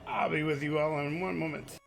I'll be with you all in one moment.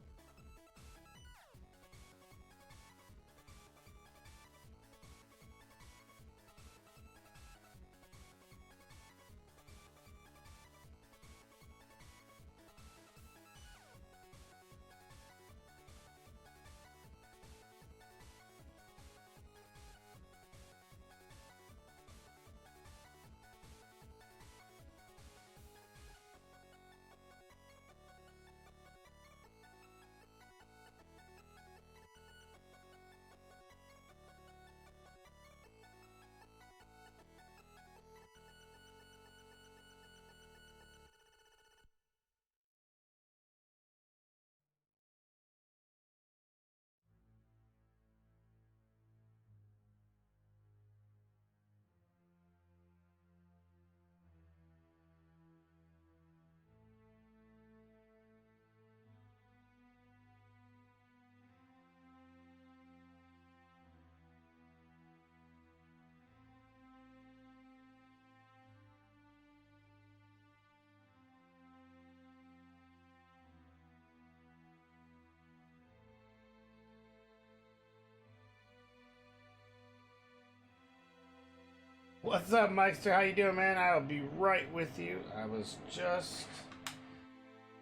What's up, Meister? How you doing, man? I'll be right with you. I was just...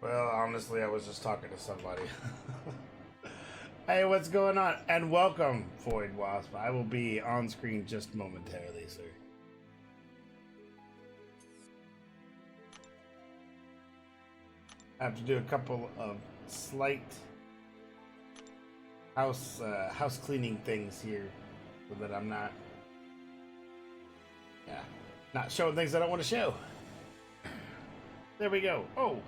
Well, honestly, I was just talking to somebody. Hey, what's going on? And welcome, Void Wasp. I will be on screen just momentarily, sir. I have to do a couple of slight house cleaning things here so that I'm not showing things I don't want to show. There we go. Oh,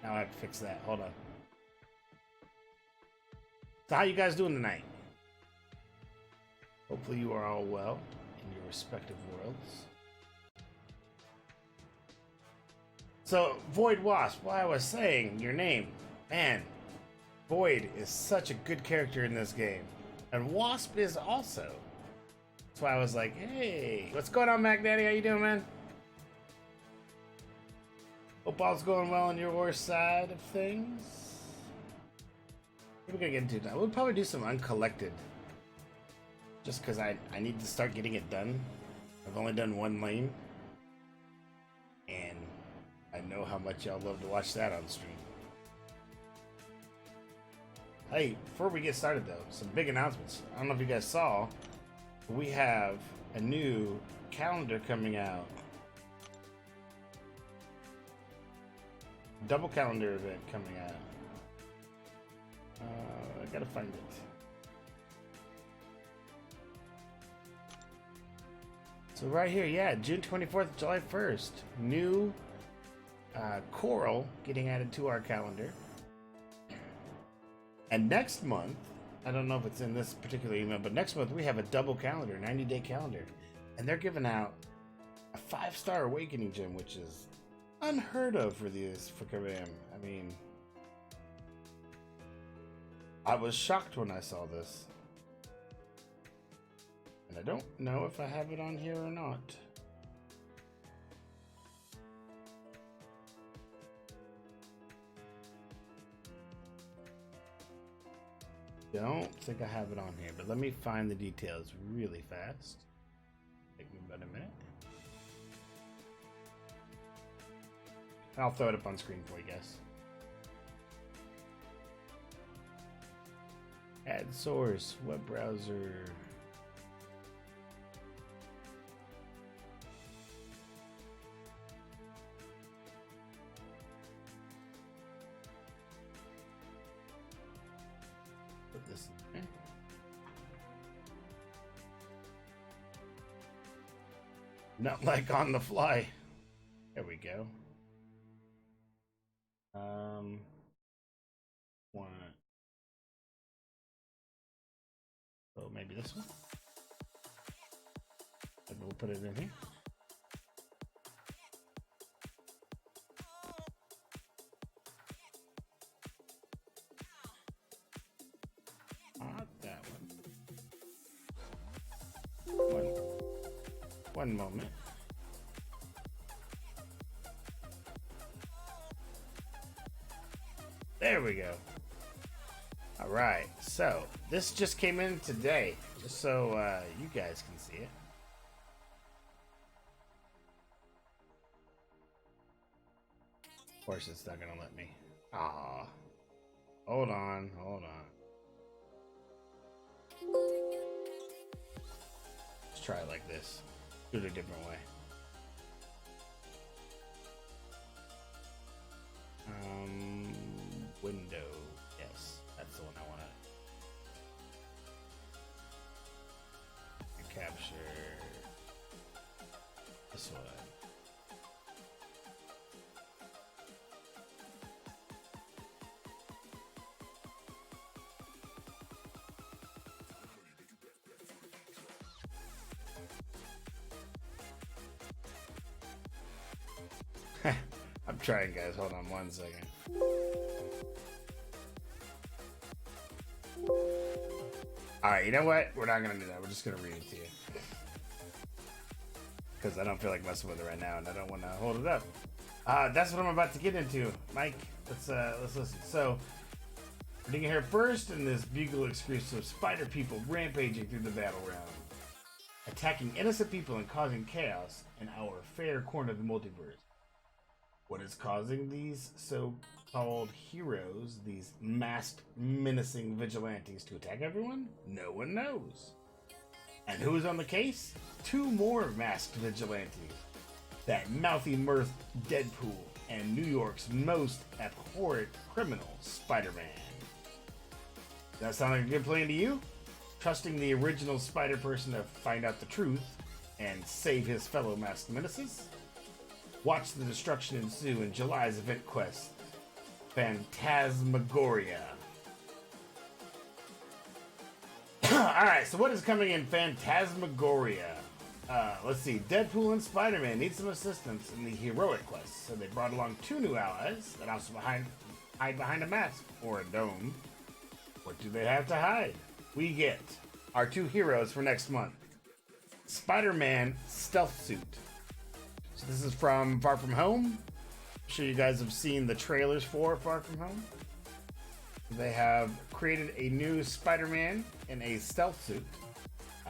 now I have to fix that. Hold on. So how you guys doing tonight? Hopefully you are all well in your respective worlds. So, Void Wasp, while I was saying your name, man, Void is such a good character in this game. And Wasp is also. That's why I was like, hey, what's going on, Mac Daddy? How you doing, man? Hope all's going well on your side of things. What are we gonna get into now? We'll probably do some uncollected. just because I need to start getting it done. I've only done one lane, and I know how much y'all love to watch that on stream. Hey, before we get started though, some big announcements. I don't know if you guys saw, but we have a new calendar coming out. Double calendar event coming out. I gotta find it. So right here, yeah, June 24th, July 1st. New Coral getting added to our calendar. And next month, I don't know if it's in this particular email, but next month we have a double calendar, 90-day calendar. And they're giving out a 5-star awakening gem, which is unheard of for Kabam. I mean, I was shocked when I saw this. And I don't know if I have it on here or not. Don't think I have it on here, but let me find the details really fast. Take me about a minute. I'll throw it up on screen for you guys. Add source, web browser. Put this in there. Not like on the fly. There we go. One. Oh, maybe this one. Maybe we'll put it in here. Not that one. One moment. There we go. All right, so this just came in today, just so you guys can see it. Of course, it's not gonna let me. Ah, hold on. Let's try it like this. Do it a different way. Window. Yes, that's the one I want to capture. This one. I'm trying, guys. Hold on one second. Alright, you know what? We're not going to do that. We're just going to read it to you. Because I don't feel like messing with it right now, and I don't want to hold it up. That's what I'm about to get into. Mike, let's listen. So, we're digging here first in this Bugle exclusive spider people rampaging through the battleground, attacking innocent people and causing chaos in our fair corner of the multiverse. What is causing these so-called heroes, these masked, menacing vigilantes, to attack everyone? No one knows. And who's on the case? 2 more masked vigilantes. That mouthy mirth Deadpool and New York's most abhorrent criminal, Spider-Man. Does that sound like a good plan to you? Trusting the original Spider-Person to find out the truth and save his fellow masked menaces? Watch the destruction ensue in July's event quest, Phantasmagoria. Alright, so what is coming in Phantasmagoria? Let's see. Deadpool and Spider-Man need some assistance in the heroic quest, so they brought along 2 new allies that also hide behind a mask or a dome. What do they have to hide? We get our 2 heroes for next month. Spider-Man Stealth Suit. So this is from Far From Home. I'm sure you guys have seen the trailers for Far From Home. They have created a new Spider-Man in a stealth suit.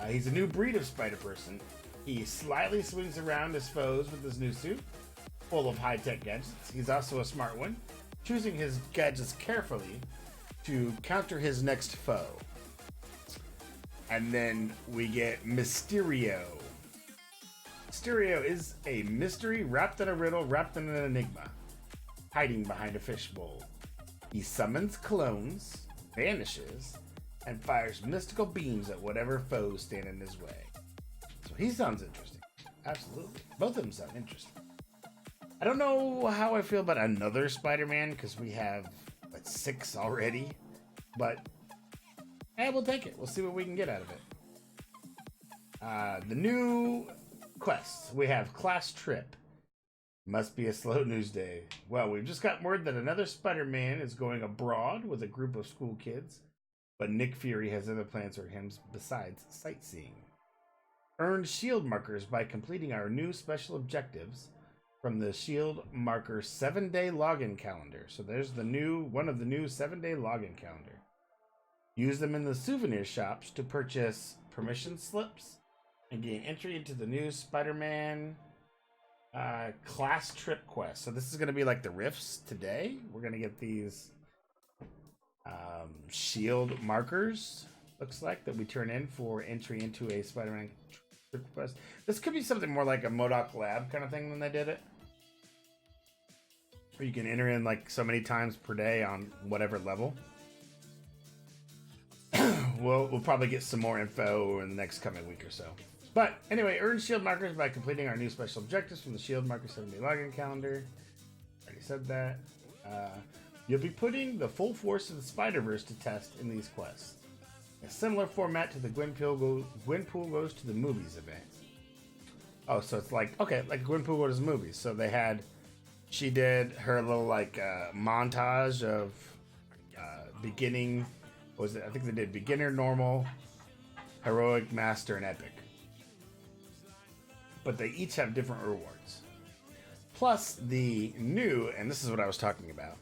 He's a new breed of spider person. He slightly swings around his foes with his new suit, full of high-tech gadgets. He's also a smart one, choosing his gadgets carefully to counter his next foe. And then we get Mysterio. Mysterio is a mystery wrapped in a riddle, wrapped in an enigma, hiding behind a fishbowl. He summons clones, vanishes, and fires mystical beams at whatever foes stand in his way. So he sounds interesting. Absolutely. Both of them sound interesting. I don't know how I feel about another Spider-Man, because we have like 6 already. But we'll take it. We'll see what we can get out of it. The new quests. We have Class Trip. Must be a slow news day. Well, we've just got word that another Spider-Man is going abroad with a group of school kids. But Nick Fury has other plans for him besides sightseeing. Earn shield markers by completing our new special objectives from the shield marker 7-day login calendar. So there's the new one of the new 7-day login calendar. Use them in the souvenir shops to purchase permission slips and gain entry into the new Spider-Man Class Trip quest. So this is going to be like the Rifts today. We're going to get these shield markers, looks like, that we turn in for entry into a Spider-Man Trip quest. This could be something more like a MODOK Lab kind of thing when they did it. Where you can enter in like so many times per day on whatever level. We'll probably get some more info in the next coming week or so. But anyway, earn shield markers by completing our new special objectives from the shield marker 7-day login calendar. Already said that. You'll be putting the full force of the Spider-Verse to test in these quests. A similar format to the Gwenpool Goes to the Movies event. Oh, so it's like, okay, like Gwenpool Goes to the Movies. So she did her little like montage of beginning. What was it? I think they did beginner, normal, heroic, master, and epic. But they each have different rewards. Plus the new, and this is what I was talking about,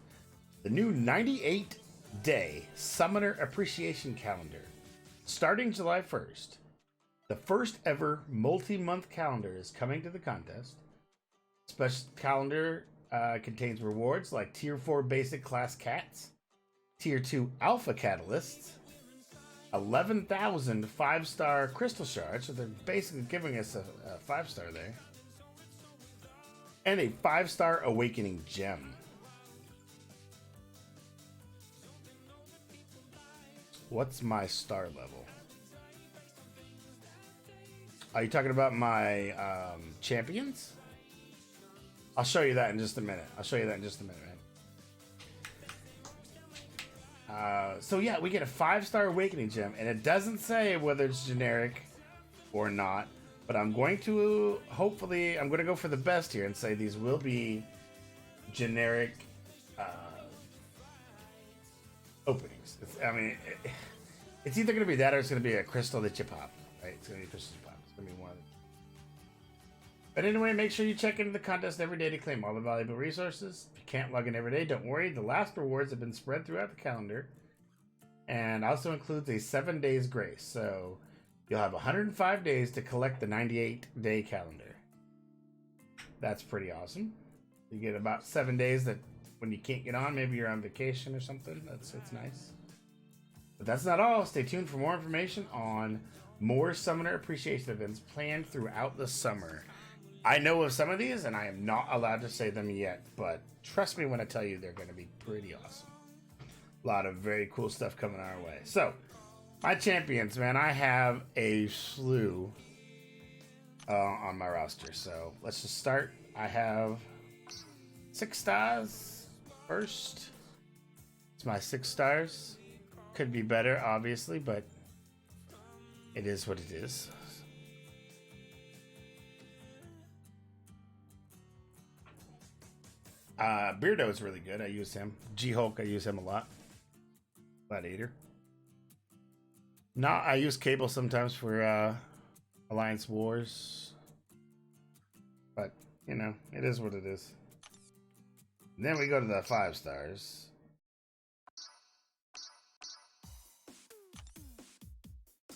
the new 98-day Summoner Appreciation Calendar. Starting July 1st, the first ever multi-month calendar is coming to the contest. Special calendar contains rewards like Tier 4 Basic Class Cats, Tier 2 Alpha Catalysts, 11,000 5-star Crystal Shards, so they're basically giving us a 5-star there, and a 5-star Awakening Gem. What's my star level? Are you talking about my champions? I'll show you that in just a minute. So yeah, we get a 5-star Awakening Gem, and it doesn't say whether it's generic or not, but I'm going to go for the best here and say these will be generic openings. It's either going to be that or it's going to be a crystal that you pop, right? It's going to be a crystal you pop. It's going to be one of them. But anyway, make sure you check into the contest every day to claim all the valuable resources. If you can't log in every day, don't worry. The last rewards have been spread throughout the calendar and also includes a 7 days grace. So you'll have 105 days to collect the 98-day calendar. That's pretty awesome. You get about 7 days that when you can't get on, maybe you're on vacation or something. That's nice. But that's not all. Stay tuned for more information on more Summoner Appreciation events planned throughout the summer. I know of some of these, and I am not allowed to say them yet, but trust me when I tell you they're going to be pretty awesome. A lot of very cool stuff coming our way. So, my champions, man, I have a slew on my roster. So, let's just start. I have 6 stars first. It's my 6 stars. Could be better, obviously, but it is what it is. Beardo is really good. I use him. G-Hulk, I use him a lot. Gladiator. I use Cable sometimes for Alliance Wars. But, it is what it is. And then we go to the 5 stars.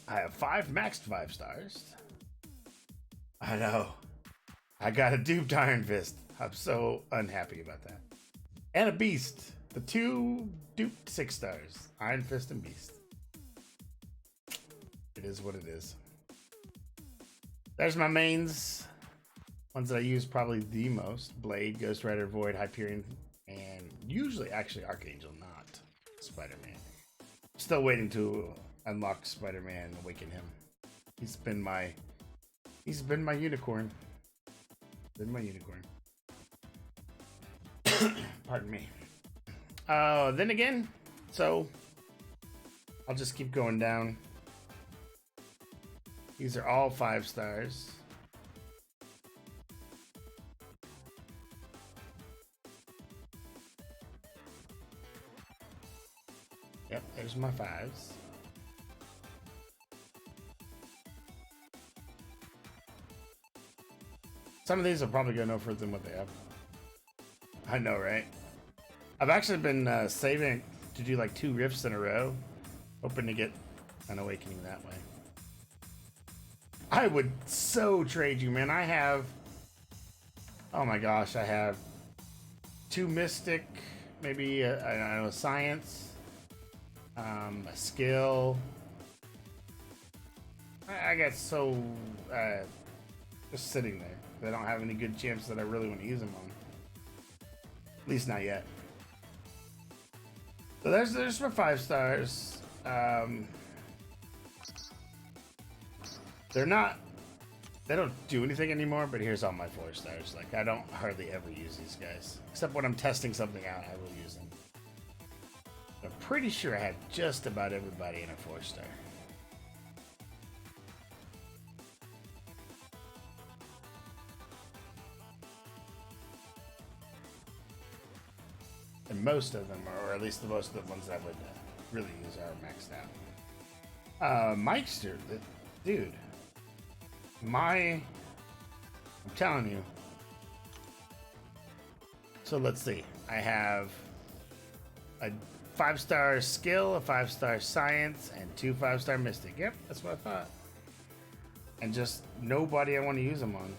I have 5 maxed 5 stars. I know. I got a duped Iron Fist. I'm so unhappy about that. And a Beast. The 2 duped 6 stars. Iron Fist and Beast. It is what it is. There's my mains. Ones that I use probably the most. Blade, Ghost Rider, Void, Hyperion, and usually actually Archangel, not Spider-Man. Still waiting to unlock Spider-Man and awaken him. He's been my unicorn. Been my unicorn. Pardon me. Then again, so I'll just keep going down. These are all 5 stars. Yep, there's my 5s. Some of these will probably go no further than what they have. I know, right? I've actually been saving to do like 2 rifts in a row, hoping to get an awakening that way. I would so trade you, man. I have, oh my gosh, I have 2 mystic, maybe I don't know, science, a skill. I got so just sitting there. I don't have any good champs that I really want to use them on. At least not yet. So there's my 5 stars. They don't do anything anymore, but here's all my 4 stars. Like, I don't hardly ever use these guys. Except when I'm testing something out, I will use them. I'm pretty sure I have just about everybody in a 4 star. And most of them, or at least the most of the ones I would really use, are maxed out. Mikester, dude. I'm telling you. So let's see. I have a 5-star skill, a 5-star science, and 2 5-star mystic. Yep, that's what I thought. And just nobody I want to use them on.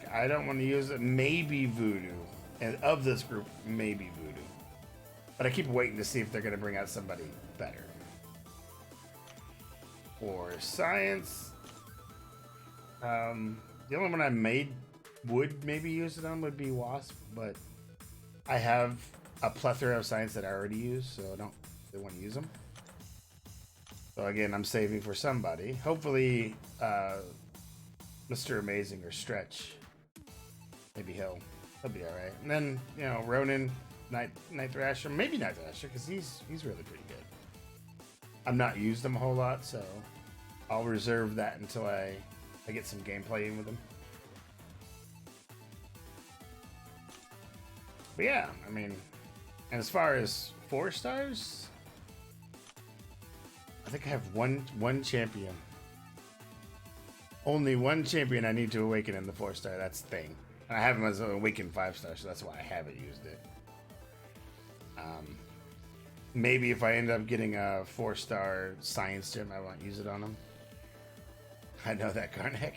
I don't want to use it. Maybe Voodoo. And of this group, maybe Voodoo. But I keep waiting to see if they're going to bring out somebody better. For science, the only one I would maybe use it on would be Wasp, but I have a plethora of science that I already use, so I don't really want to use them. So again, I'm saving for somebody. Hopefully, Mr. Amazing or Stretch. Maybe he'll be all right. And then, you know, Ronin, Night Thrasher, maybe Night Thrasher, because he's really pretty good. I'm not used them a whole lot, so I'll reserve that until I get some gameplay in with them. But yeah, I mean, and as far as 4 stars, I think I have one champion. Only one champion I need to awaken in the 4-star. That's Thing. I have him as an awakened 5-star, so that's why I haven't used it. Maybe if I end up getting a 4-star science gem, I won't use it on him. I know that Karnak.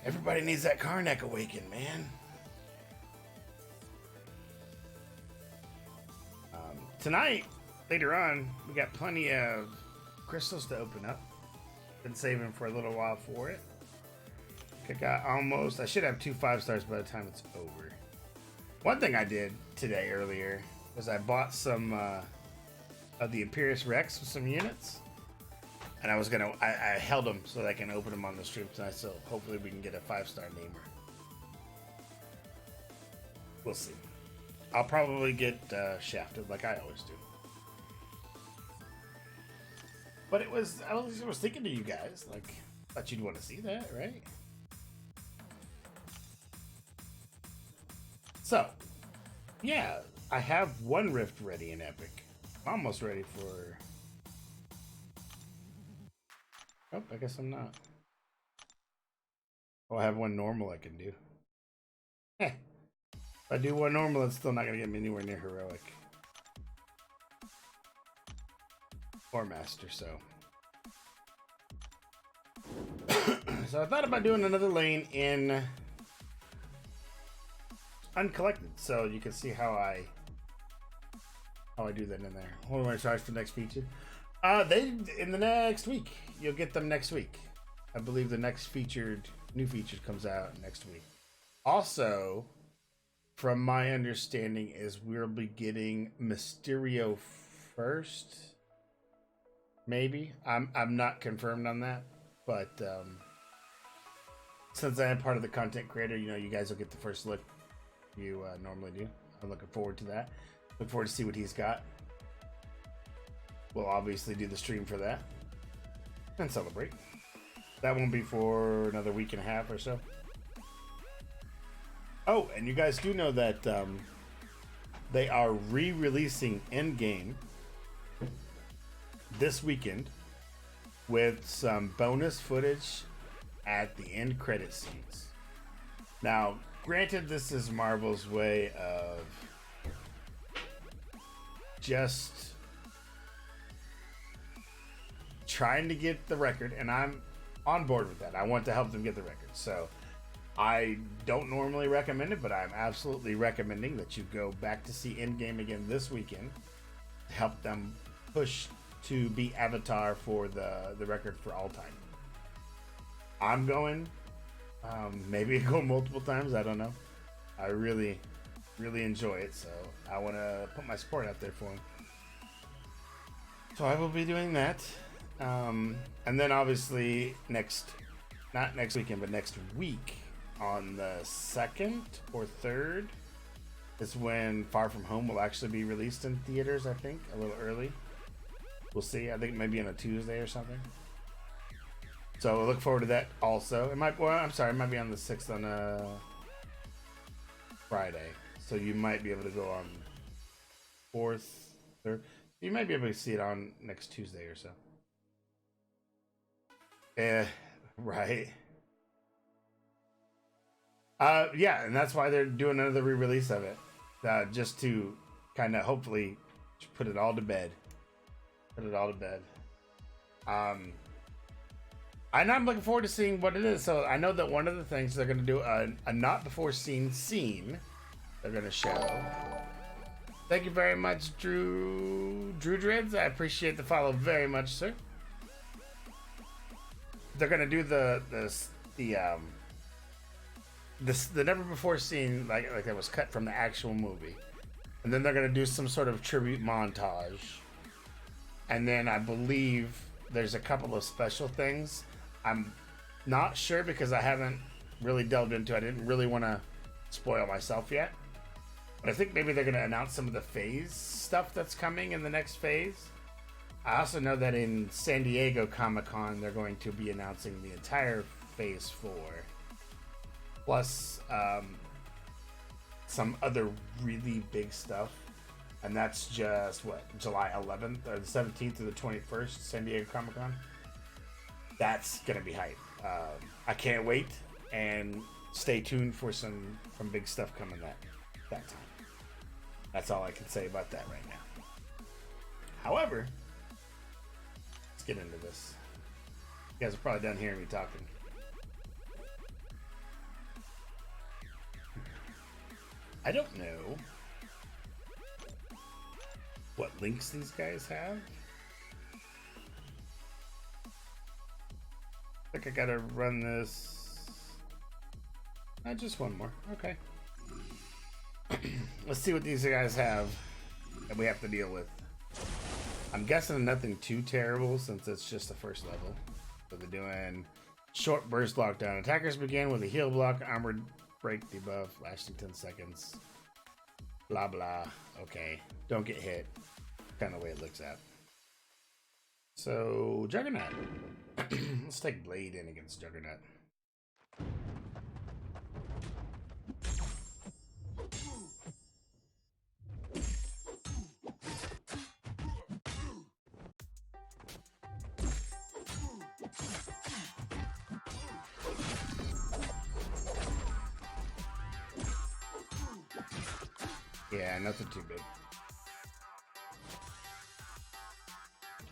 Everybody needs that Karnak awakened, man. Tonight, later on, we got plenty of crystals to open up. Been saving for a little while for it. I should have 2 5-stars by the time it's over. One thing I did today earlier was I bought some of the Imperious Rex with some units. And I held them so that I can open them on the stream tonight, so hopefully we can get a 5-star namer. We'll see. I'll probably get shafted like I always do. But I was thinking to you guys, like, thought you'd want to see that, right? So, yeah, I have 1 rift ready in Epic. I'm almost ready for... Oh, I guess I'm not. Oh, I have 1 normal I can do. If I do 1 normal, it's still not going to get me anywhere near heroic. or master. So so I thought about doing another lane in uncollected, so you can see how I do that in there. What do I charge for the next feature? They in the next week. You'll get them next week. I believe the next new feature comes out next week. Also, from my understanding, is we'll be getting Mysterio first. Maybe I'm not confirmed on that, but since I am part of the content creator, you guys will get the first look you normally do. I'm looking forward to that. Look forward to see what he's got. We'll obviously do the stream for that and celebrate. That won't be for another week and a half or so. Oh, and you guys do know that they are re-releasing Endgame this weekend with some bonus footage at the end credit scenes. Now, granted, this is Marvel's way of just trying to get the record, and I'm on board with that. I want to help them get the record. So I don't normally recommend it, but I'm absolutely recommending that you go back to see Endgame again this weekend to help them push to beat Avatar for the record for all time. I'm going. Maybe go multiple times. I don't know. I really enjoy it, so I want to put my support out there for him. So I will be doing that. And then obviously not next weekend, but next week on the 2nd or 3rd is when Far From Home will actually be released in theaters, I think, a little early. We'll see. I think maybe on a Tuesday or something. So I look forward to that also. It might be on the 6th on a Friday. So you might be able to go on 4th, 3rd. You might be able to see it on next Tuesday or so. Right. Yeah, and that's why they're doing another re-release of it. Just to kind of hopefully put it all to bed. And I'm looking forward to seeing what it is. So I know that one of the things they're going to do a not before seen scene they're going to show. Thank you very much, Drew Dreads. I appreciate the follow very much, sir. They're going to do the never before seen like that was cut from the actual movie, and then they're going to do some sort of tribute montage, and then I believe there's a couple of special things. I'm not sure because I haven't really delved into it. I didn't really want to spoil myself yet. But I think maybe they're going to announce some of the phase stuff that's coming in the next phase. I also know that in San Diego Comic-Con, they're going to be announcing the entire Phase 4. Plus some other really big stuff. And that's just, July 11th or the 17th to the 21st, San Diego Comic-Con. That's going to be hype. I can't wait. And stay tuned for some big stuff coming that time. That's all I can say about that right now. However, let's get into this. You guys are probably done hearing me talking. I don't know what links these guys have. I think I gotta run this. Just one more. Okay. Let's see what these guys have that we have to deal with. I'm guessing nothing too terrible since it's just the first level. So they're doing short burst lockdown. Attackers begin with a heal block, armored break debuff, lasting 10 seconds. Blah blah. Okay. Don't get hit. Kind of the way it looks at. So Juggernaut. Let's take Blade in against Juggernaut. Yeah, nothing too big.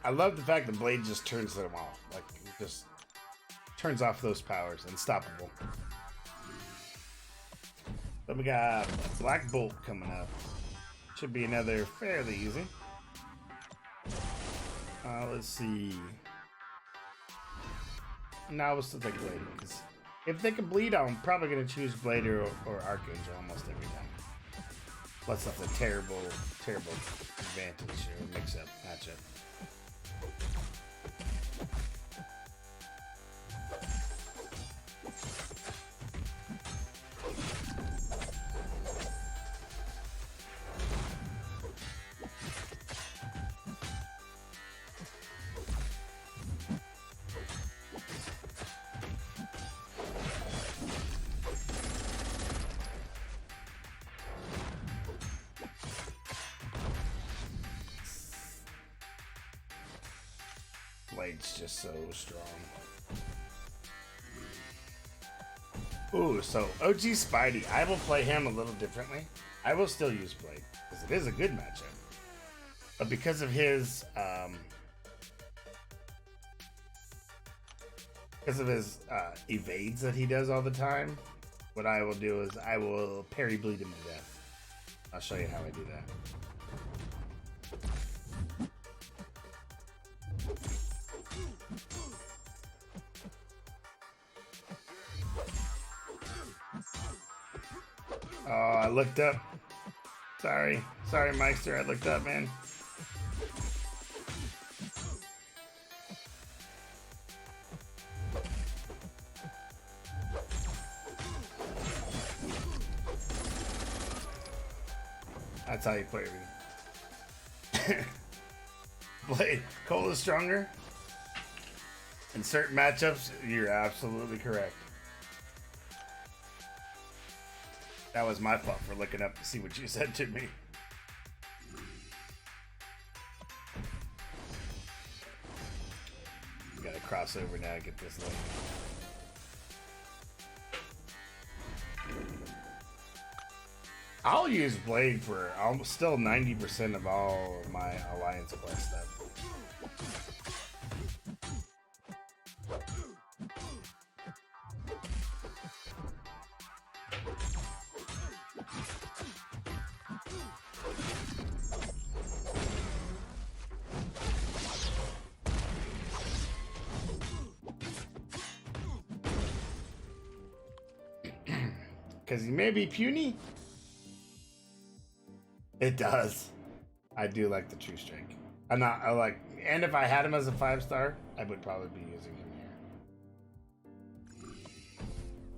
I love the fact the blade just turns them off. Like, it just turns off those powers. Unstoppable. Then we got Black Bolt coming up. Should be another fairly easy. Let's see. No, I was still taking Blade. Because if they can bleed, I'm probably going to choose Blade or Archangel almost every time. Plus, that's a terrible, terrible advantage or mix-up matchup. Blade's just so strong. Ooh, so OG Spidey. I will play him a little differently. I will still use Blade because it is a good matchup. But because of his evades that he does all the time, what I will do is I will parry bleed him to death. I'll show you how I do that. Oh, I looked up. Sorry, Meister, I looked up, man. That's how you play everything. Blade, Cole is stronger. In certain matchups, you're absolutely correct. That was my fault for looking up to see what you said to me. Gotta cross over now to get this lane. I'll use Blade for almost still 90% of all of my Alliance Quest stuff. Because he may be puny. It does. I do like the True Strike. And if I had him as a 5-star, I would probably be using him here.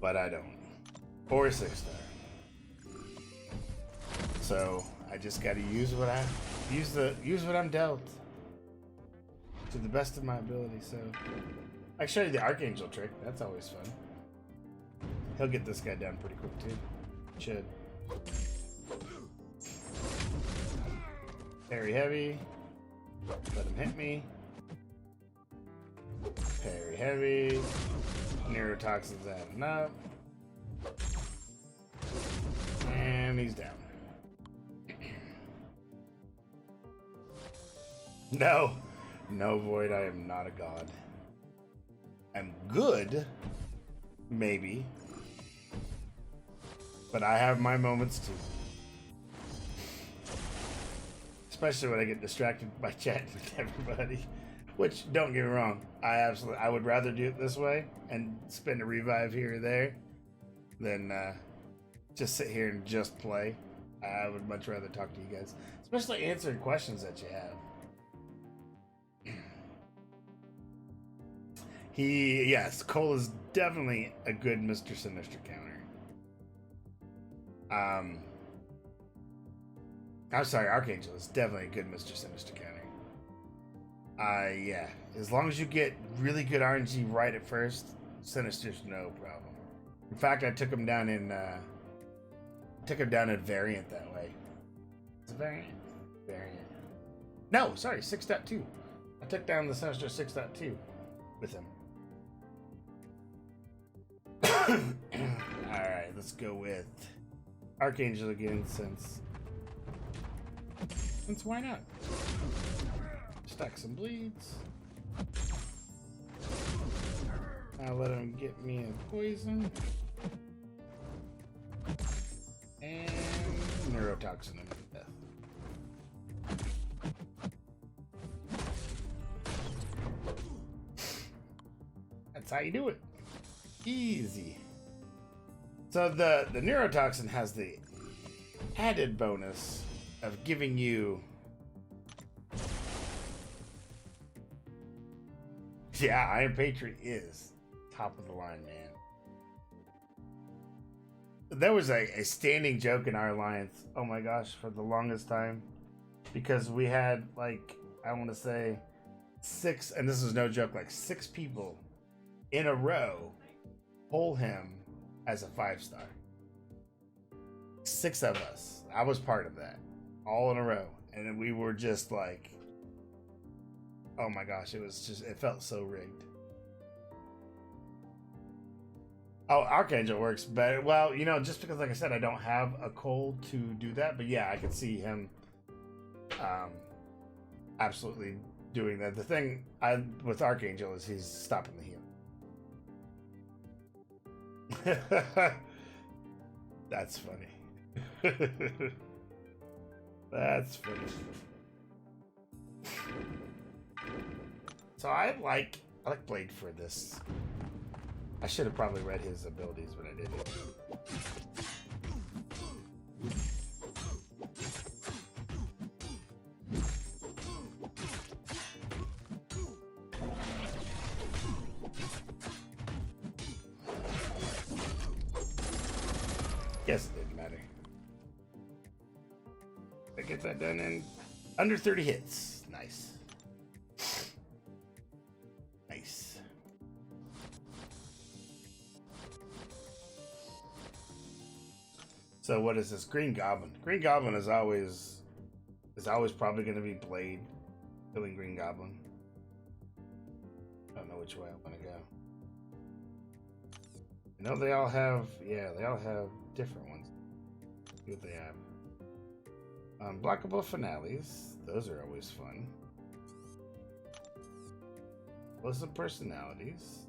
But I don't. Or a 6-star. So I just gotta use what I'm dealt. To the best of my ability, so I can show you the Archangel trick, that's always fun. He'll get this guy down pretty quick too. Should. Parry heavy. Let him hit me. Parry heavy. Neurotoxin's adding up. And he's down. No. No, Void, I am not a god. I'm good. Maybe. But I have my moments too. Especially when I get distracted by chatting with everybody. Which, don't get me wrong, I would rather do it this way and spend a revive here or there than just sit here and just play. I would much rather talk to you guys. Especially answering questions that you have. Yes, Cole is definitely a good Mr. Sinister counter. I'm sorry, Archangel is definitely a good Mr. Sinister counter. Yeah, as long as you get really good RNG right at first, Sinister's no problem. In fact, I took him down in Variant that way. It's a Variant. No, sorry, 6.2. I took down the Sinister 6.2 with him. Alright, let's go with Archangel again, since why not? stack some bleeds. I'll let him get me a poison. And neurotoxin him to death. That's how you do it. Easy. So the neurotoxin has the added bonus of giving you... Yeah, Iron Patriot is top of the line, man. There was a standing joke in our alliance, oh my gosh, for the longest time. Because we had, like, I want to say 6, and this is no joke, like 6 people in a row pull him as a 5-star. 6 of us. I was part of that. All in a row. And we were just like, oh my gosh, it felt so rigged. Oh, Archangel works better. Well, you know, just because, like I said, I don't have a cold to do that. But yeah, I could see him absolutely doing that. The thing with Archangel is he's stopping the heal. That's funny. That's funny. So I like Blade for this. I should have probably read his abilities, but I didn't. Guess it didn't matter. I get that done in under 30 hits. Nice. Nice. So what is this? Green Goblin. Green Goblin is always probably going to be Blade killing Green Goblin. I don't know which way I want to go. I know they all have, yeah, they all have different ones. See what they have. Unblockable finales. Those are always fun. Explosive personalities.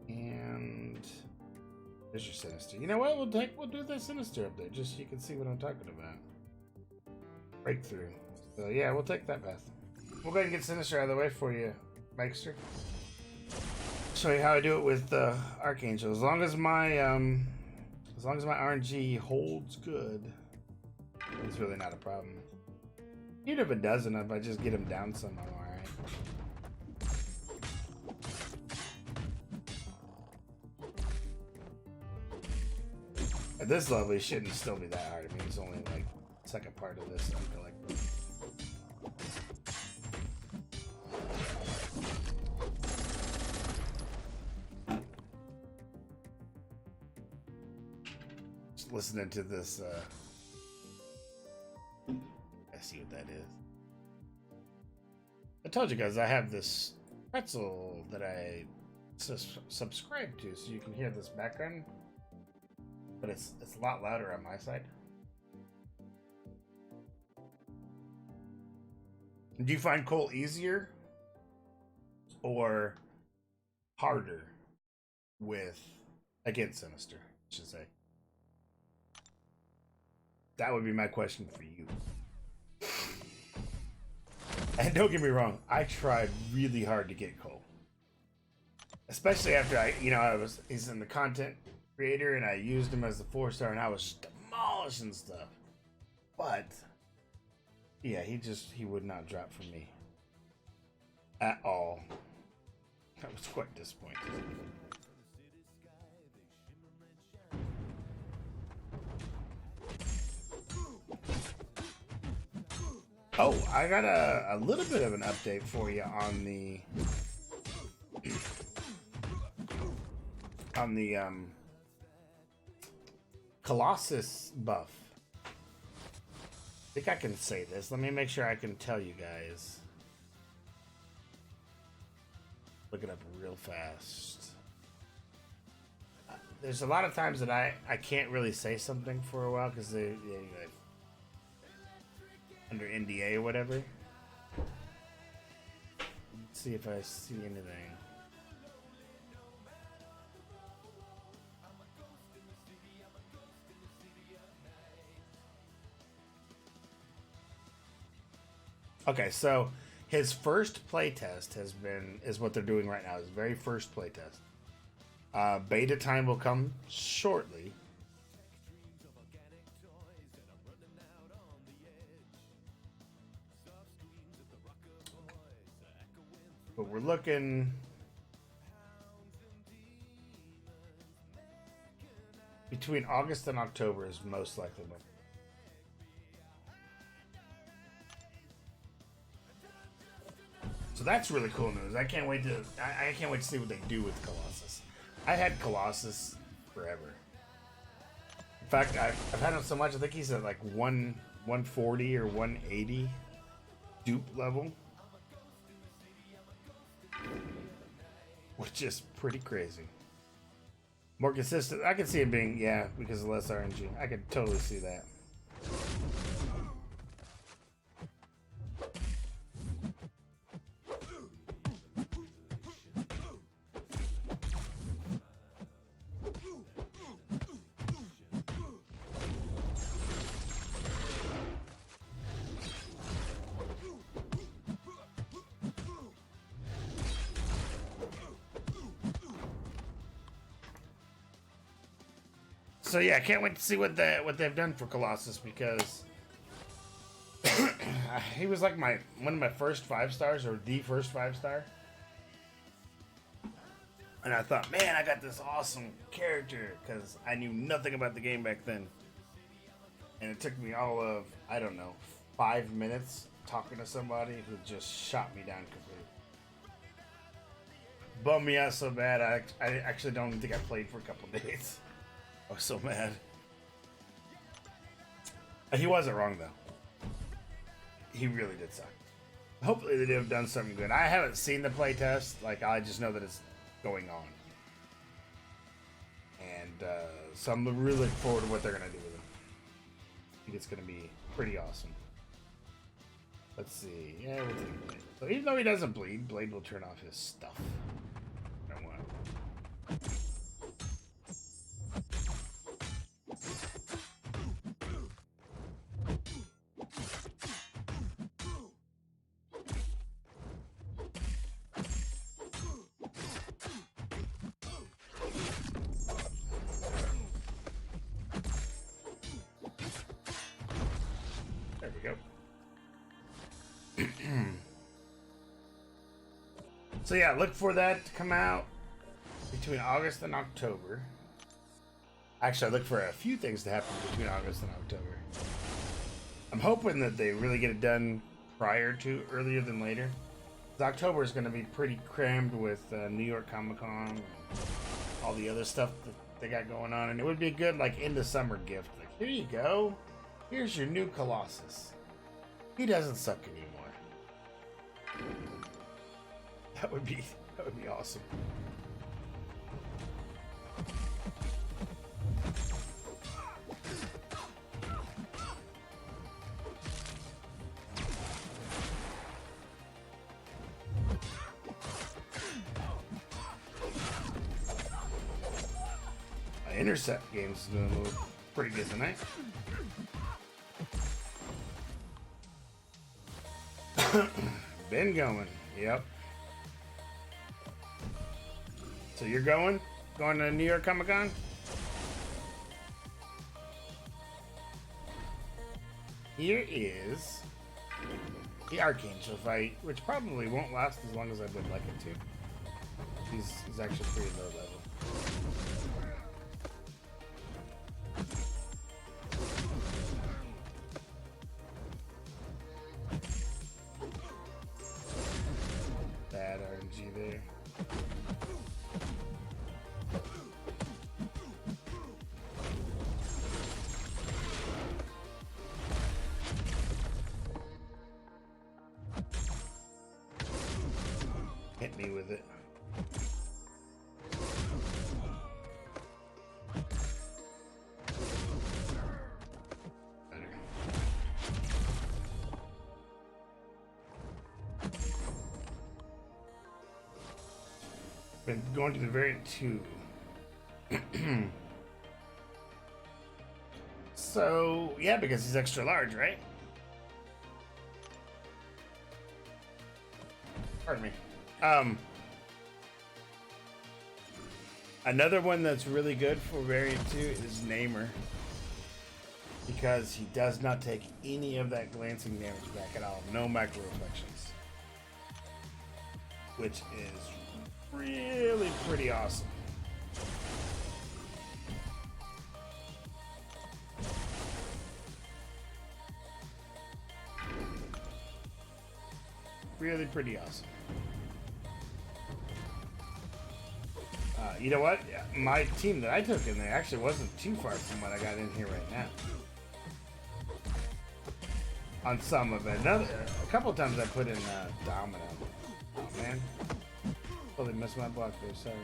And there's your Sinister. You know what? We'll do the Sinister up there, just so you can see what I'm talking about. Breakthrough. So yeah, we'll take that path. We'll go ahead and get Sinister out of the way for you, Mikester. Show you how I do it with Archangel. As long as my RNG holds good, it's really not a problem. Even if it doesn't, if I just get him down some, I'm alright. At this level, it shouldn't still be that hard. I mean, it's only like the second part of this. I feel like. Just listening to this. I see what that is. I told you guys I have this pretzel that I subscribe to, so you can hear this background. But it's a lot louder on my side. Do you find Cole easier or harder against Sinister, I should say? That would be my question for you. And don't get me wrong, I tried really hard to get Cole. Especially after he's in the content creator and I used him as the 4-star and I was demolishing stuff. But yeah, he would not drop for me at all. I was quite disappointed. Oh, I got a little bit of an update for you on the Colossus buff. I think I can say this. Let me make sure I can tell you guys. Look it up real fast. There's a lot of times that I can't really say something for a while because under NDA or whatever. Let's see if I see anything. Okay, so his first playtest is what they're doing right now. His very first playtest. Beta time will come shortly. But we're looking between August and October is most likely. So that's really cool news. I can't wait to see what they do with Colossus. I had Colossus forever. In fact, I've had him so much. I think he's at like 140 or 180 dupe level, which is pretty crazy. More consistent. I can see it being, yeah, because of less RNG. I could totally see that. So yeah, I can't wait to see what they've done for Colossus, because he was like one of my first 5 stars, or the first 5-star. And I thought, man, I got this awesome character, because I knew nothing about the game back then. And it took me all of, I don't know, 5 minutes talking to somebody who just shot me down completely. Bummed me out so bad, I actually don't even think I played for a couple days. I was so mad. He wasn't wrong though. He really did suck. Hopefully they have done something good. I haven't seen the playtest. Like, I just know that it's going on. And so I'm really looking forward to what they're going to do with him. I think it's going to be pretty awesome. Let's see. Yeah, we'll take Blade. So even though he doesn't bleed, Blade will turn off his stuff. I don't want it. There we go. So yeah, look for that to come out between August and October. Actually, I look for a few things to happen between August and October. I'm hoping that they really get it done earlier than later. October is going to be pretty crammed with New York Comic Con and all the other stuff that they got going on, and it would be a good like end of summer gift. Like, here you go, here's your new Colossus. He doesn't suck anymore. That would be awesome. My intercept game's doing a little pretty good tonight. Been going, yep. So you're going to New York Comic Con? Here is the Archangel fight, which probably won't last as long as I would like it to. He's actually pretty low level. Bad RNG there. Hit me with it. Better. Been going to the variant 2. So, yeah, because he's extra large, right? Pardon me. Another one that's really good for variant 2 is Namer. Because he does not take any of that glancing damage back at all. No micro reflections. Which is really pretty awesome. Really pretty awesome. You know what? My team that I took in there actually wasn't too far from what I got in here right now. On some of it. A couple of times I put in Domino. Oh man. Totally missed my block there, sorry.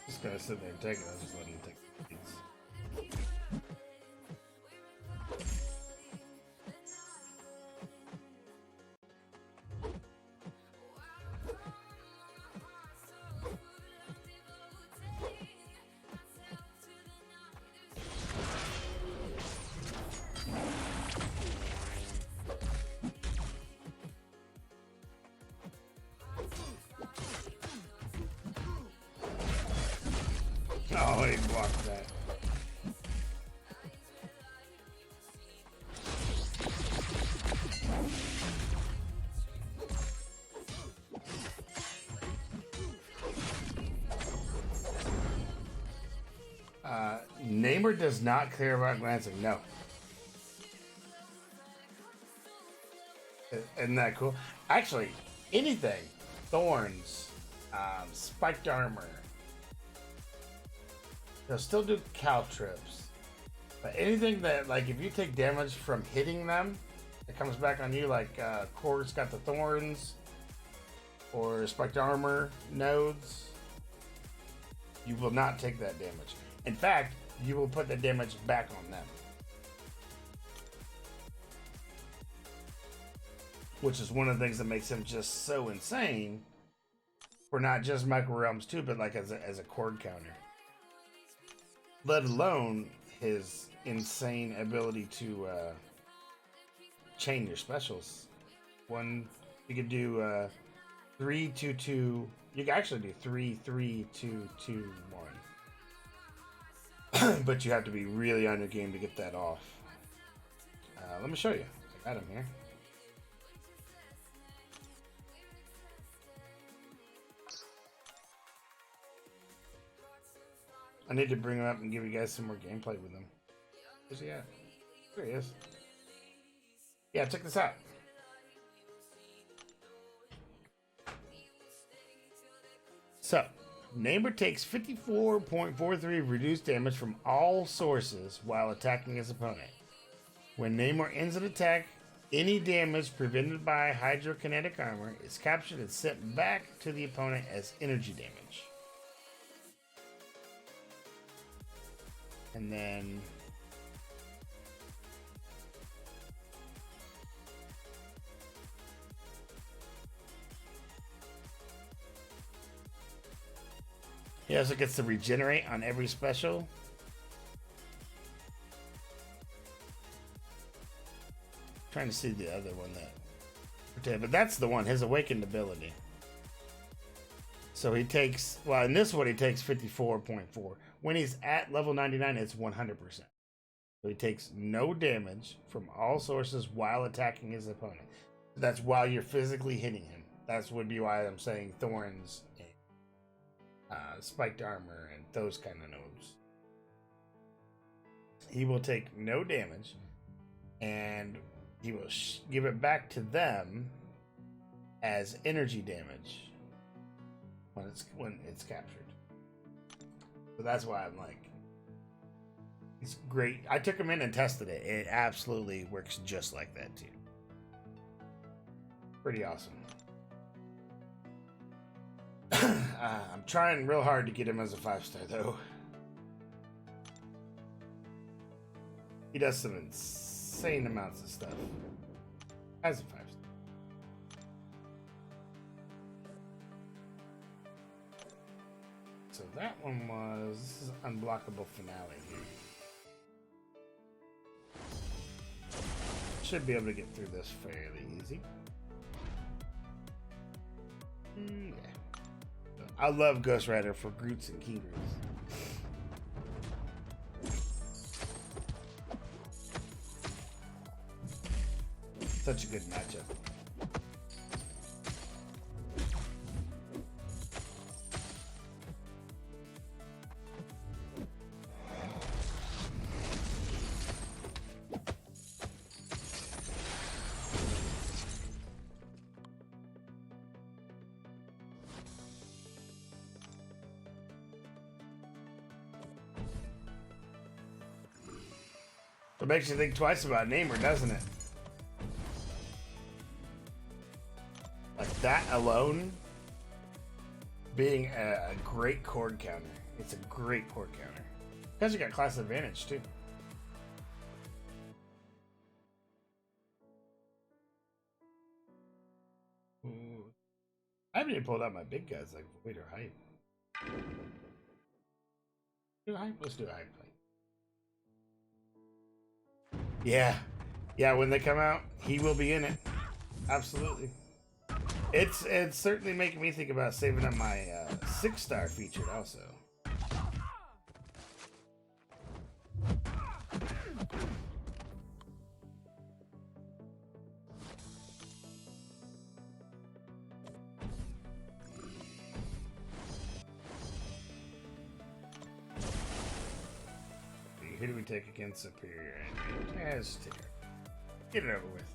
Just gonna sit there and take it. I was just letting him take the beats. Oh, he blocked that. Namer does not care about glancing, no. Isn't that cool? Actually, anything. Thorns, spiked armor. They'll still do caltrips. But anything that, like, if you take damage from hitting them, it comes back on you, like, Core's got the thorns, or spiked armor nodes, you will not take that damage. In fact, you will put the damage back on them. Which is one of the things that makes him just so insane for not just micro realms too, but like as a cord counter. Let alone his insane ability to chain your specials. You could do 3-2-2. You can actually do 3-3-2-2-1. But you have to be really on your game to get that off. Let me show you. I got him here. I need to bring him up and give you guys some more gameplay with him. Where's he at? There he is. Yeah, check this out. So, Namer takes 54.43 reduced damage from all sources while attacking his opponent. When Namer ends an attack, any damage prevented by hydrokinetic armor is captured and sent back to the opponent as energy damage. And then he also gets to regenerate on every special. Trying to see the other one but that's the one, his awakened ability. So he takes, well, in this one he takes 54.4. When he's at level 99, it's 100%. So he takes no damage from all sources while attacking his opponent. That's while you're physically hitting him. That would be why I'm saying thorns and spiked armor and those kind of nodes. He will take no damage, and he will give it back to them as energy damage when it's captured. So that's why I'm like, it's great. I took him in and tested it. It absolutely works just like that too. Pretty awesome. I'm trying real hard to get him as a 5-star though. He does some insane amounts of stuff as a 5-star. So that one was, this is unblockable finale here. Should be able to get through this fairly easy. Yeah. I love Ghost Rider for Groots and King Groots. Such a good matchup. It makes you think twice about Namer, doesn't it? Like that alone being a great chord counter. It's a great chord counter. Because you got class advantage too. Ooh. I haven't even pulled out my big guys like Void or Hype. Do Hype? Let's do a Hype play. Yeah. Yeah, when they come out, he will be in it. Absolutely. It's certainly making me think about saving up my 6-star featured also. Who do we take against Superior? Yeah, let's take her. Get it over with.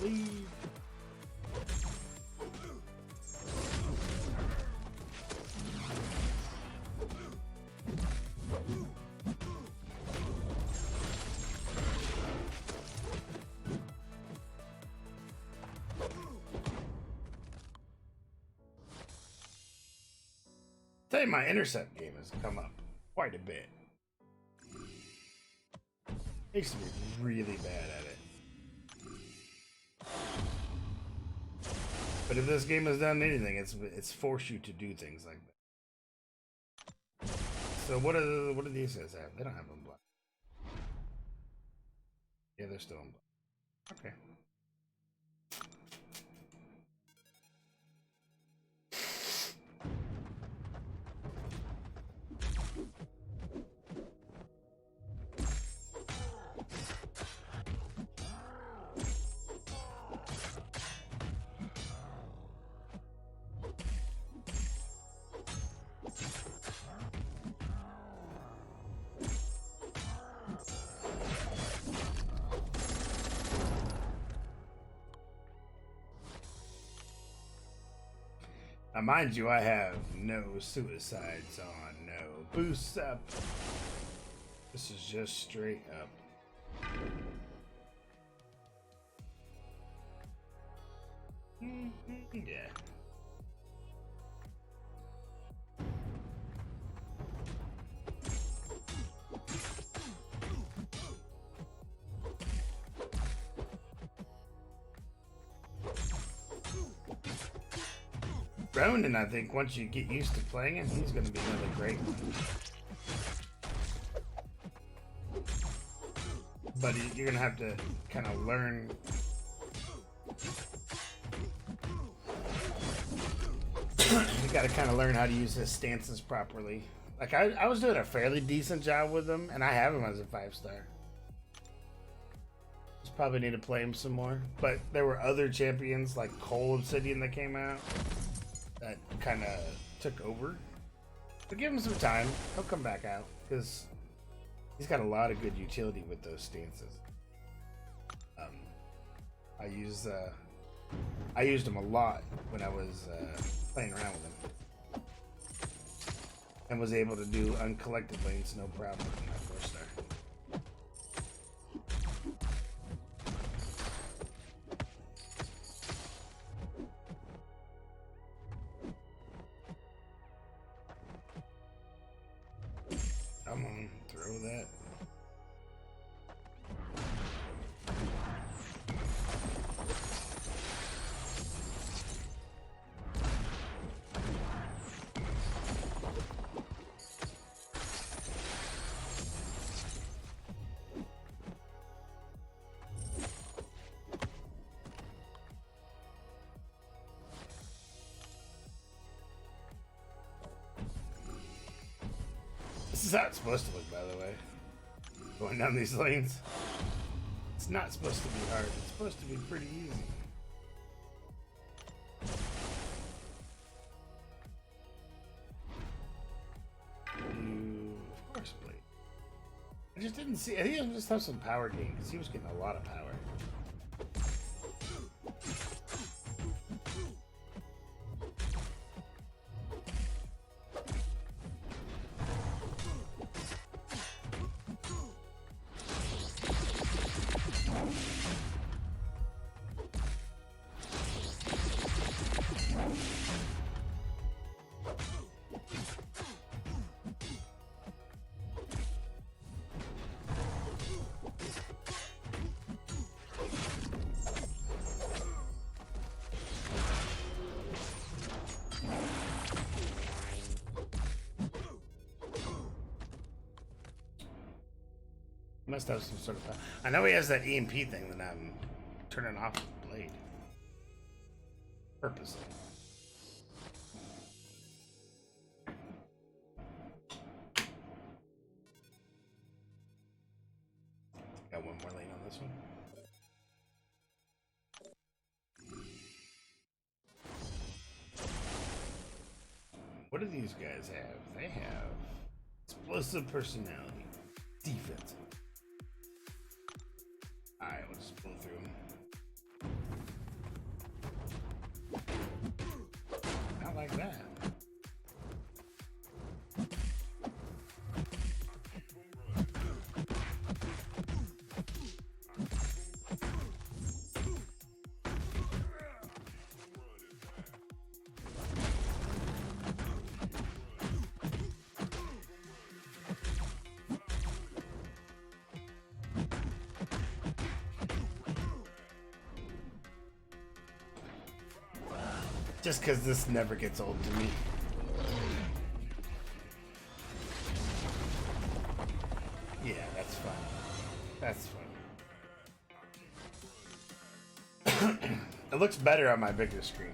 Leave. Tell you, my intercept game has come up quite a bit. I used to be really bad at it. But if this game has done anything, it's forced you to do things like that. So what do these guys have? They don't have them black. Yeah, they're still in black. Okay. Now, mind you, I have no suicides on, no boosts up. This is just straight up. Yeah. Ronan, I think, once you get used to playing him, he's going to be another great one. But you're going to have to kind of learn. You got to kind of learn how to use his stances properly. Like, I was doing a fairly decent job with him, and I have him as a 5-star. Just probably need to play him some more. But there were other champions, like Cole Obsidian, that came out that kind of took over. But give him some time. He'll come back out because he's got a lot of good utility with those stances. I used him a lot when I was playing around with him. and was able to do uncollected lanes no problem with my 4-star. Come on, throw that. This is how it's supposed to look, by the way. Going down these lanes. It's not supposed to be hard. It's supposed to be pretty easy. Of course, plate. I just didn't see. I think I just have some power gain because he was getting a lot of power. Must have some sort of. I know he has that EMP thing that I'm turning off the blade. Purposely. Got one more lane on this one. What do these guys have? They have explosive personality, defensive. Alright, we'll just pull through them. Not like that. Just because this never gets old to me. Yeah, that's fun. That's fun. It looks better on my bigger screen.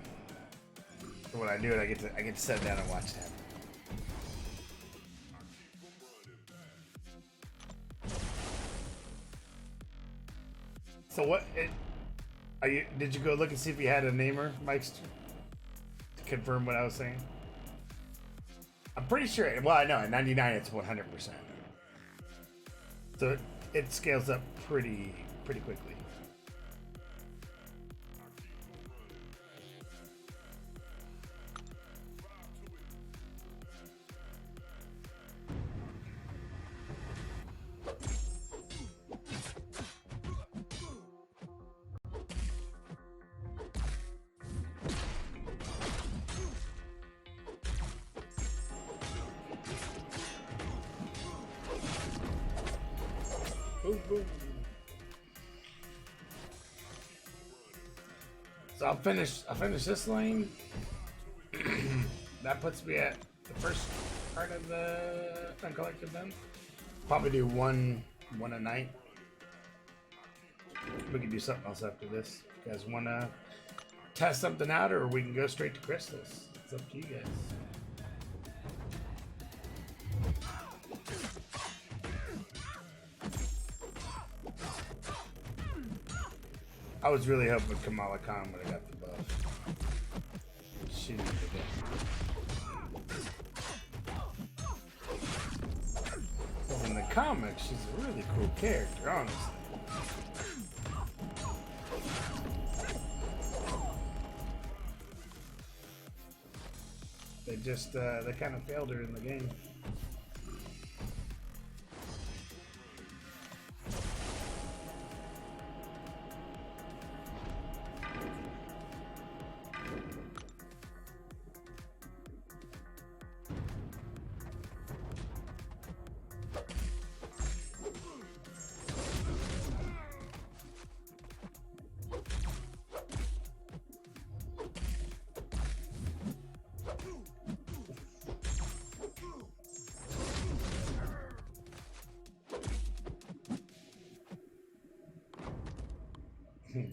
So when I do it, I get to sit down and watch that. So what? Did you go look and see if you had a namer, Mike's? Confirm what I was saying. I'm pretty sure. Well, I know at 99 it's 100%. So it scales up pretty quickly. Boom, boom. So I'll finish this lane. That puts me at the first part of the uncollected then. Probably do one a night. We can do something else after this. You guys wanna test something out, or we can go straight to crystals? It's up to you guys. I was really hoping Kamala Khan would have got the buff. She needed it. In the comics, she's a really cool character, honestly. They just they kind of failed her in the game.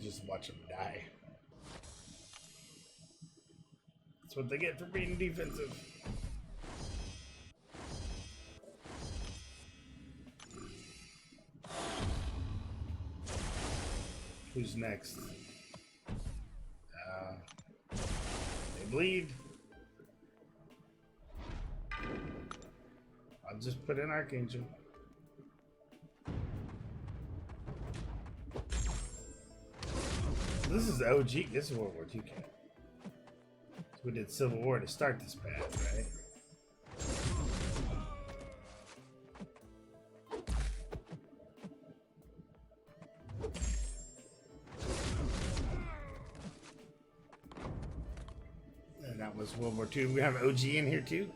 Just watch them die. That's what they get for being defensive. Who's next? They bleed. I'll just put in Archangel. This is OG. This is World War II camp. So we did Civil War to start this path, right? And that was World War II. We have OG in here too.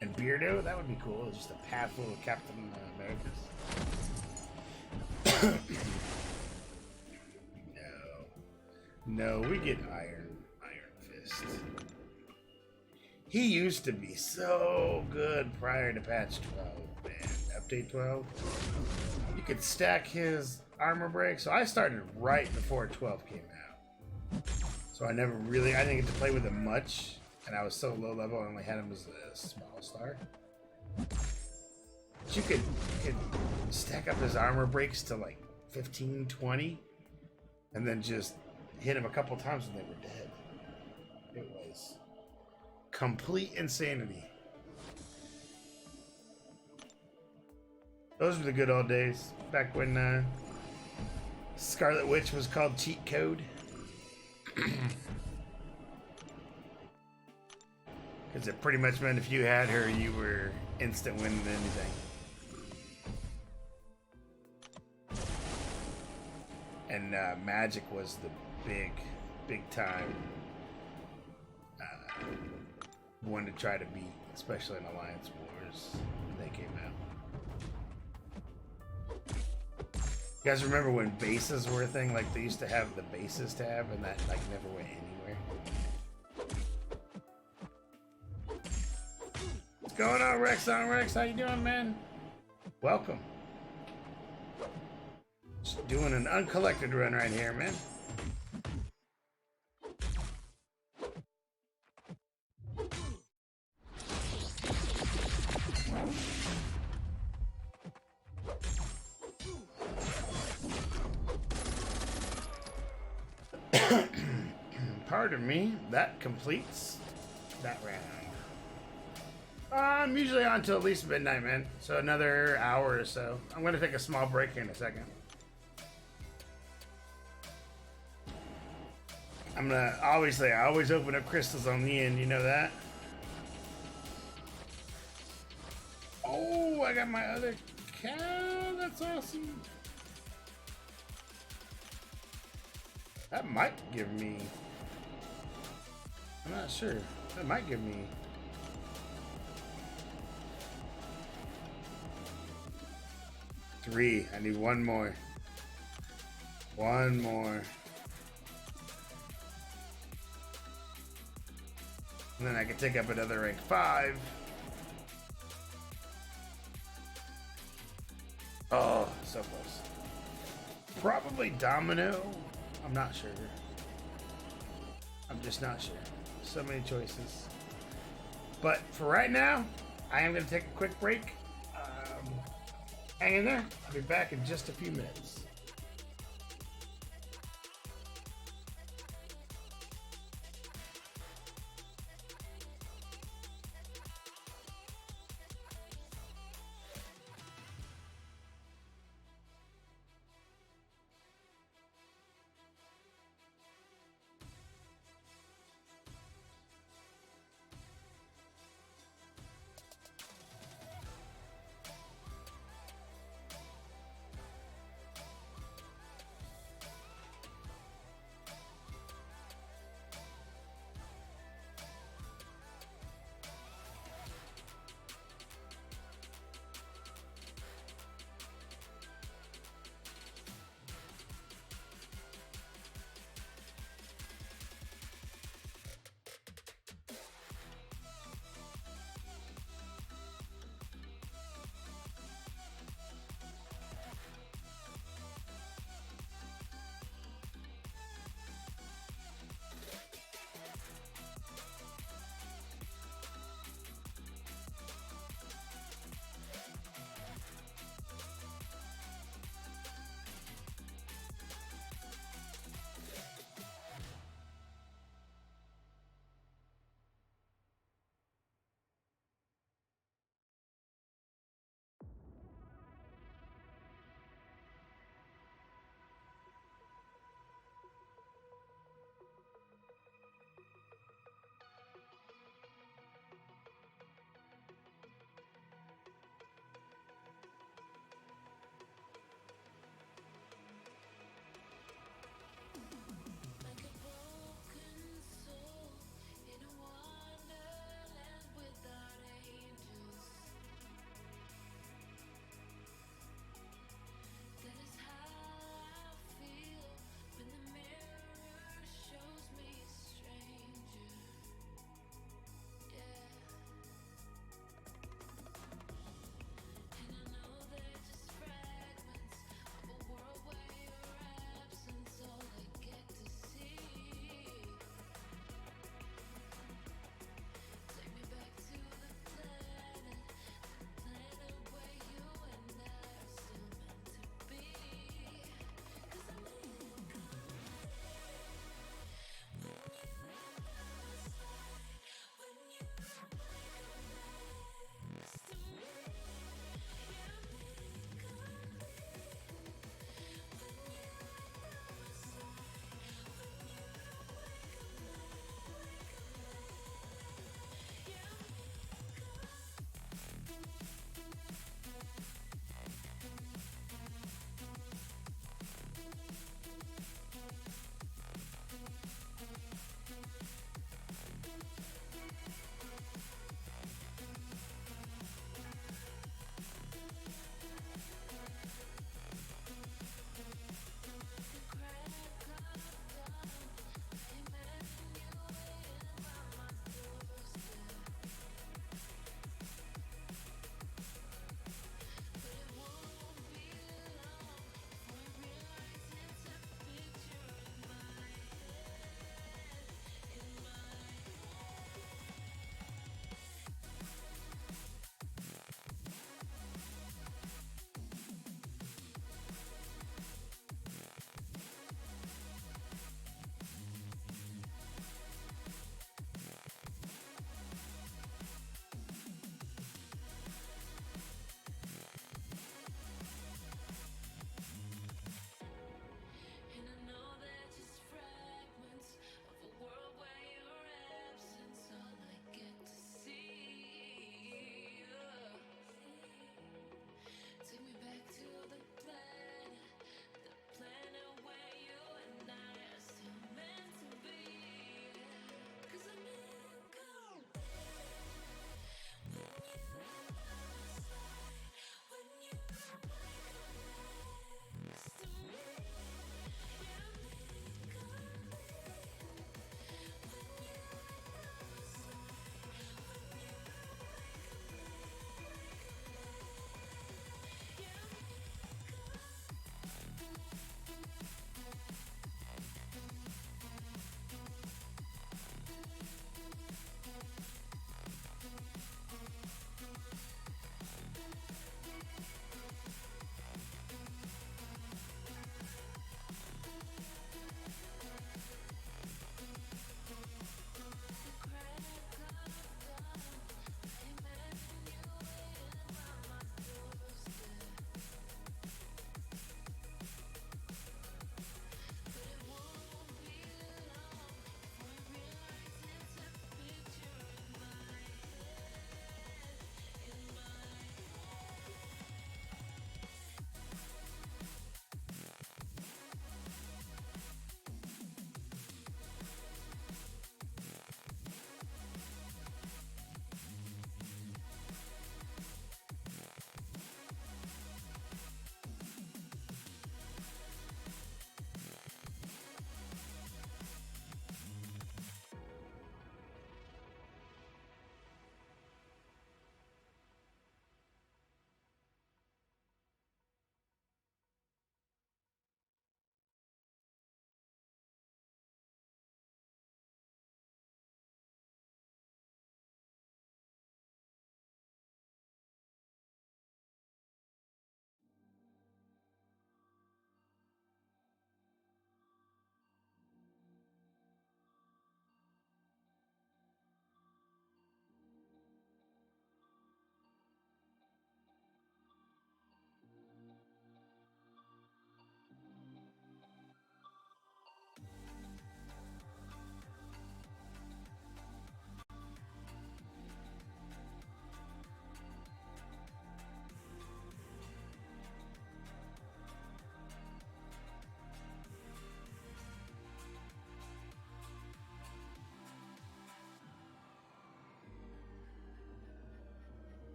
And Beardo. That would be cool. Just a path full of Captain Americas. No, we get Iron Fist. He used to be so good prior to patch 12, man. Update 12. You could stack his armor break. So I started right before 12 came out. So I didn't get to play with him much. And I was so low level, I only had him as a small star. But you could stack up his armor breaks to like 15, 20. And then just hit him a couple times and they were dead. It was complete insanity. Those were the good old days. Back when Scarlet Witch was called cheat code. Because it pretty much meant if you had her, you were instant winning anything. And Magic was the big time one to try to beat, especially in Alliance Wars when they came out. You guys remember when bases were a thing? Like they used to have the bases tab, and that like never went anywhere. What's going on, Rex? How you doing, man? Welcome. Just doing an uncollected run right here, man. Pardon me, that completes that round. I'm usually on till at least midnight, man. So another hour or so. I'm gonna take a small break here in a second. Obviously, I always open up crystals on the end, you know that? Oh, I got my other cow, that's awesome. That might give me, I'm not sure, that might give me, three. I need one more. One more. And then I can take up another rank 5. Oh, so close. Probably Domino. I'm not sure. I'm just not sure. So many choices. But for right now, I am going to take a quick break. Hang in there. I'll be back in just a few minutes.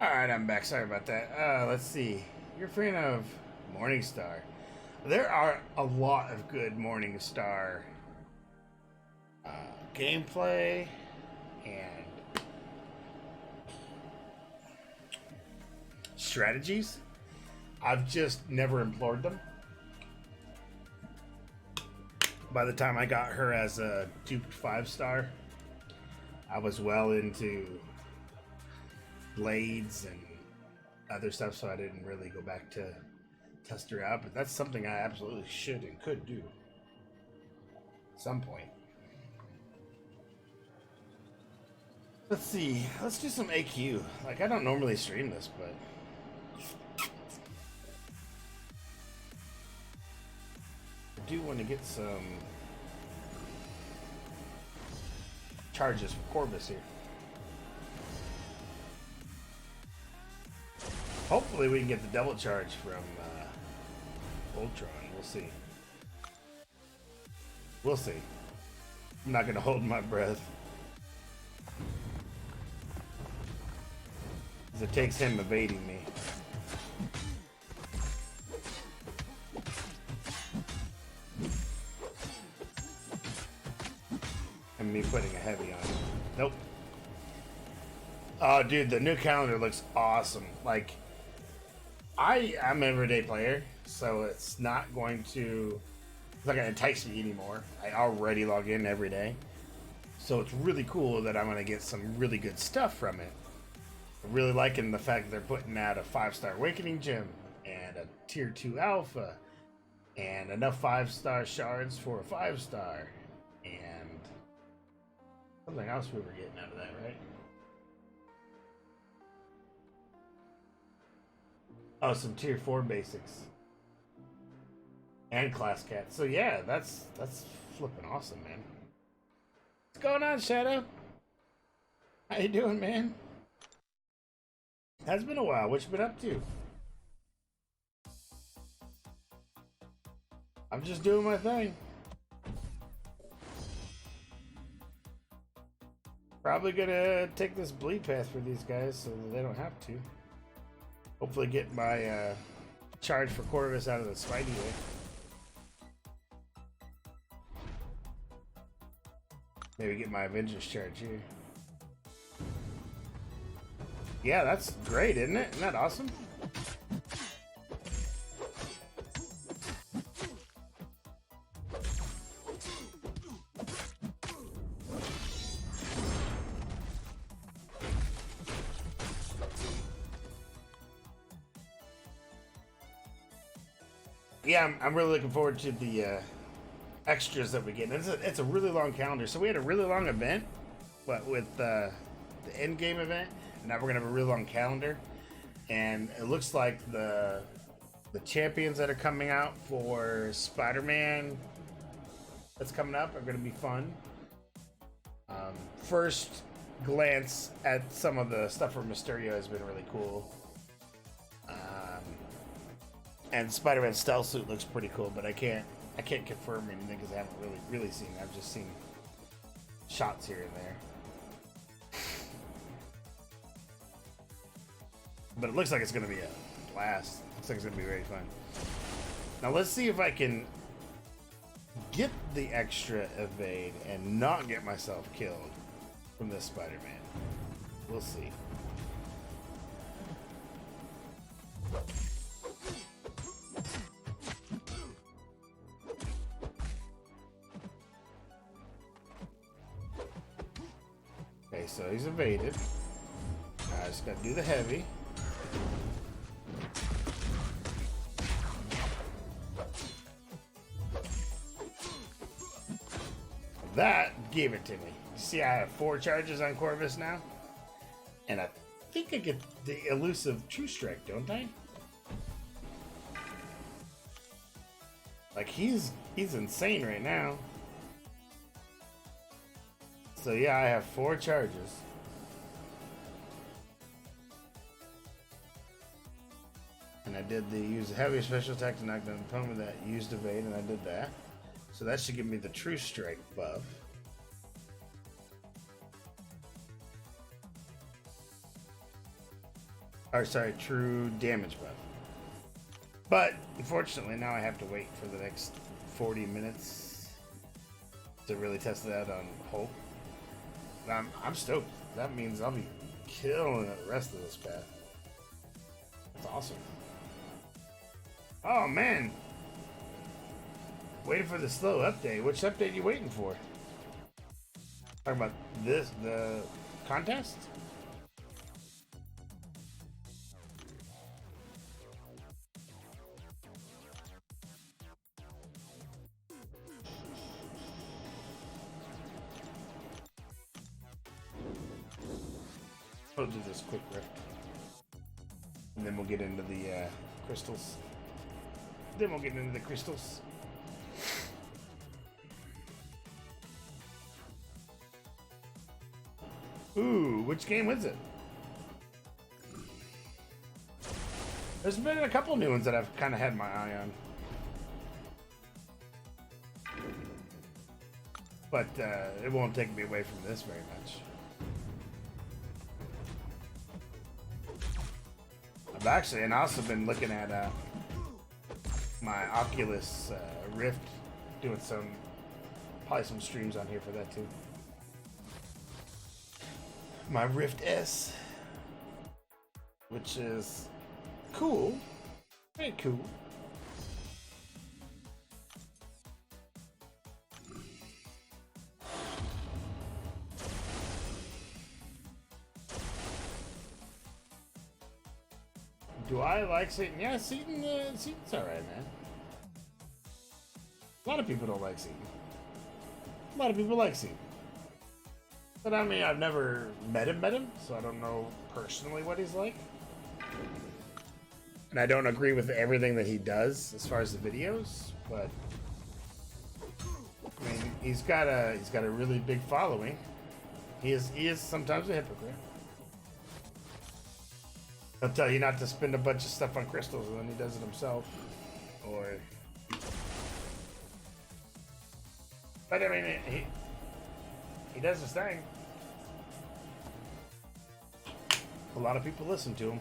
Alright, I'm back. Sorry about that. Let's see. You're a fan of Morningstar. There are a lot of good Morningstar gameplay and strategies. I've just never employed them. By the time I got her as a duped 5-star, I was well into blades and other stuff, so I didn't really go back to test her out. But that's something I absolutely should and could do at some point. Let's see. Let's do some AQ. Like, I don't normally stream this, but I do want to get some charges for Corvus here. Hopefully we can get the double charge from Ultron. We'll see. We'll see. I'm not going to hold my breath. Because it takes him evading me. And me putting a heavy on him. Nope. Oh, dude, the new calendar looks awesome. Like, I'm an everyday player, so it's not going to entice me anymore. I already log in every day. So it's really cool that I'm going to get some really good stuff from it. I'm really liking the fact that they're putting out a 5-star Awakening Gem and a Tier 2 Alpha and enough 5-star shards for a 5-star and something else we were getting out of that, right? Oh, some Tier 4 basics. And class cats. So yeah, that's flipping awesome, man. What's going on, Shadow? How you doing, man? Has been a while. What you been up to? I'm just doing my thing. Probably gonna take this bleed path for these guys so that they don't have to. Hopefully get my charge for Corvus out of the Spidey way. Maybe get my Avengers charge here. Yeah, that's great, isn't it? Isn't that awesome? Yeah, I'm really looking forward to the extras that we get. It's a really long calendar. So we had a really long event, but with the end game event, and now we're gonna have a really long calendar. And it looks like the champions that are coming out for Spider-Man that's coming up are gonna be fun. First glance at some of the stuff for Mysterio has been really cool. And Spider-Man's stealth suit looks pretty cool, but I can't confirm anything because I haven't really seen it. I've just seen shots here and there. But it looks like it's going to be a blast. Looks like it's going to be very fun. Now let's see if I can get the extra evade and not get myself killed from this Spider-Man. We'll see. Okay, so he's evaded. I just got to do the heavy. That gave it to me. See, I have 4 charges on Corvus now. And I think I get the elusive True Strike, don't I? Like, he's insane right now. So yeah, I have 4 charges. And I did the use heavy special attack to knock down the opponent that used evade, and I did that. So that should give me the True Strike buff. Or sorry, true damage buff. But unfortunately, now I have to wait for the next 40 minutes to really test it out on Hulk. I'm stoked. That means I'll be killing it the rest of this path. That's awesome. Oh man, waiting for the slow update. Which update are you waiting for? Talking about this, the contest? I'll do this quick rift. And then we'll get into the crystals. Then we'll get into the crystals. Ooh, which game is it? There's been a couple new ones that I've kind of had my eye on. But it won't take me away from this very much. I've actually and also been looking at my Oculus Rift, doing probably some streams on here for that too. My Rift S, which is cool, very cool. Do I like Satan? Yeah, Satan's alright, man. A lot of people don't like Satan. A lot of people like Satan. But I mean, I've never met him, so I don't know personally what he's like. And I don't agree with everything that he does as far as the videos, but I mean, he's got a really big following. He is sometimes a hypocrite. He'll tell you not to spend a bunch of stuff on crystals, and then he does it himself. But I mean, he does his thing. A lot of people listen to him.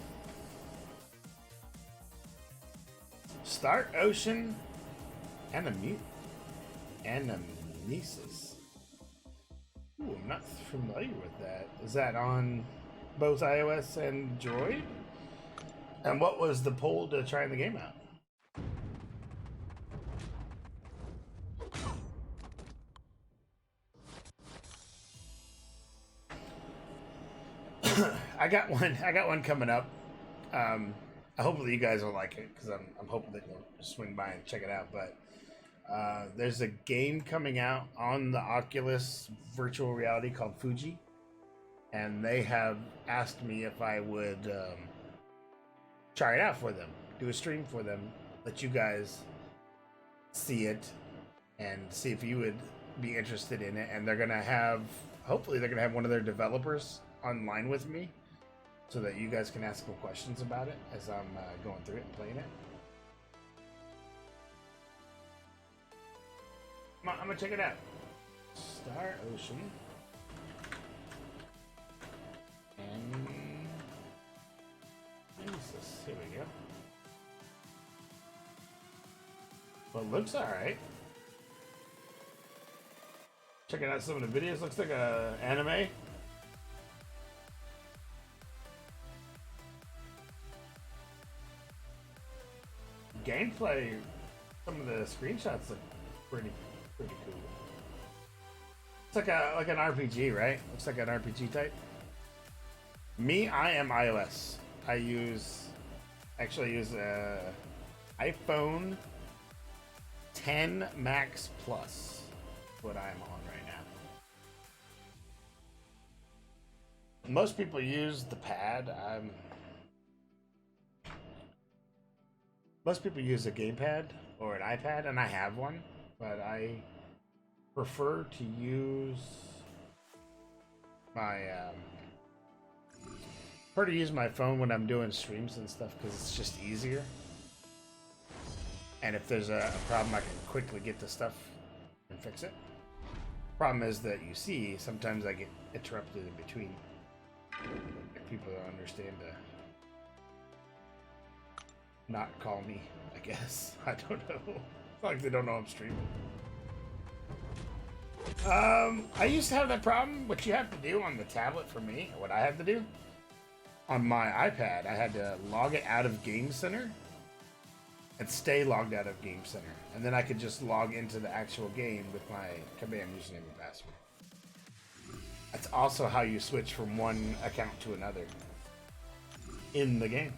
Start Ocean Anamnesis. Ooh, I'm not familiar with that. Is that on both iOS and Android? And what was the poll to trying the game out? I got one coming up. Hopefully you guys will like it, because I'm hoping that you'll swing by and check it out. But there's a game coming out on the Oculus virtual reality called Fuji, and they have asked me if I would try it out for them, do a stream for them, let you guys see it, and see if you would be interested in it. And they're gonna have, hopefully they're gonna have one of their developers online with me, so that you guys can ask them questions about it as I'm going through it and playing it. I'm gonna check it out. Star Ocean. And here we go. Well, it looks alright. Checking out some of the videos. Looks like a anime. Gameplay, some of the screenshots look pretty cool. It's like an RPG, right? Looks like an RPG type. Me, I am iOS. I use iPhone 10 Max Plus. What I'm on right now. Most people use the pad. Most people use a gamepad or an iPad, and I have one, but I prefer to use my phone when I'm doing streams and stuff, because it's just easier. And if there's a problem, I can quickly get the stuff and fix it. Problem is that you see, sometimes I get interrupted in between. If people don't understand not call me, I guess. I don't know. It's like they don't know I'm streaming. I used to have that problem. What you have to do on the tablet for me, what I had to do on my iPad, I had to log it out of Game Center and stay logged out of Game Center. And then I could just log into the actual game with my command username and password. That's also how you switch from one account to another in the game.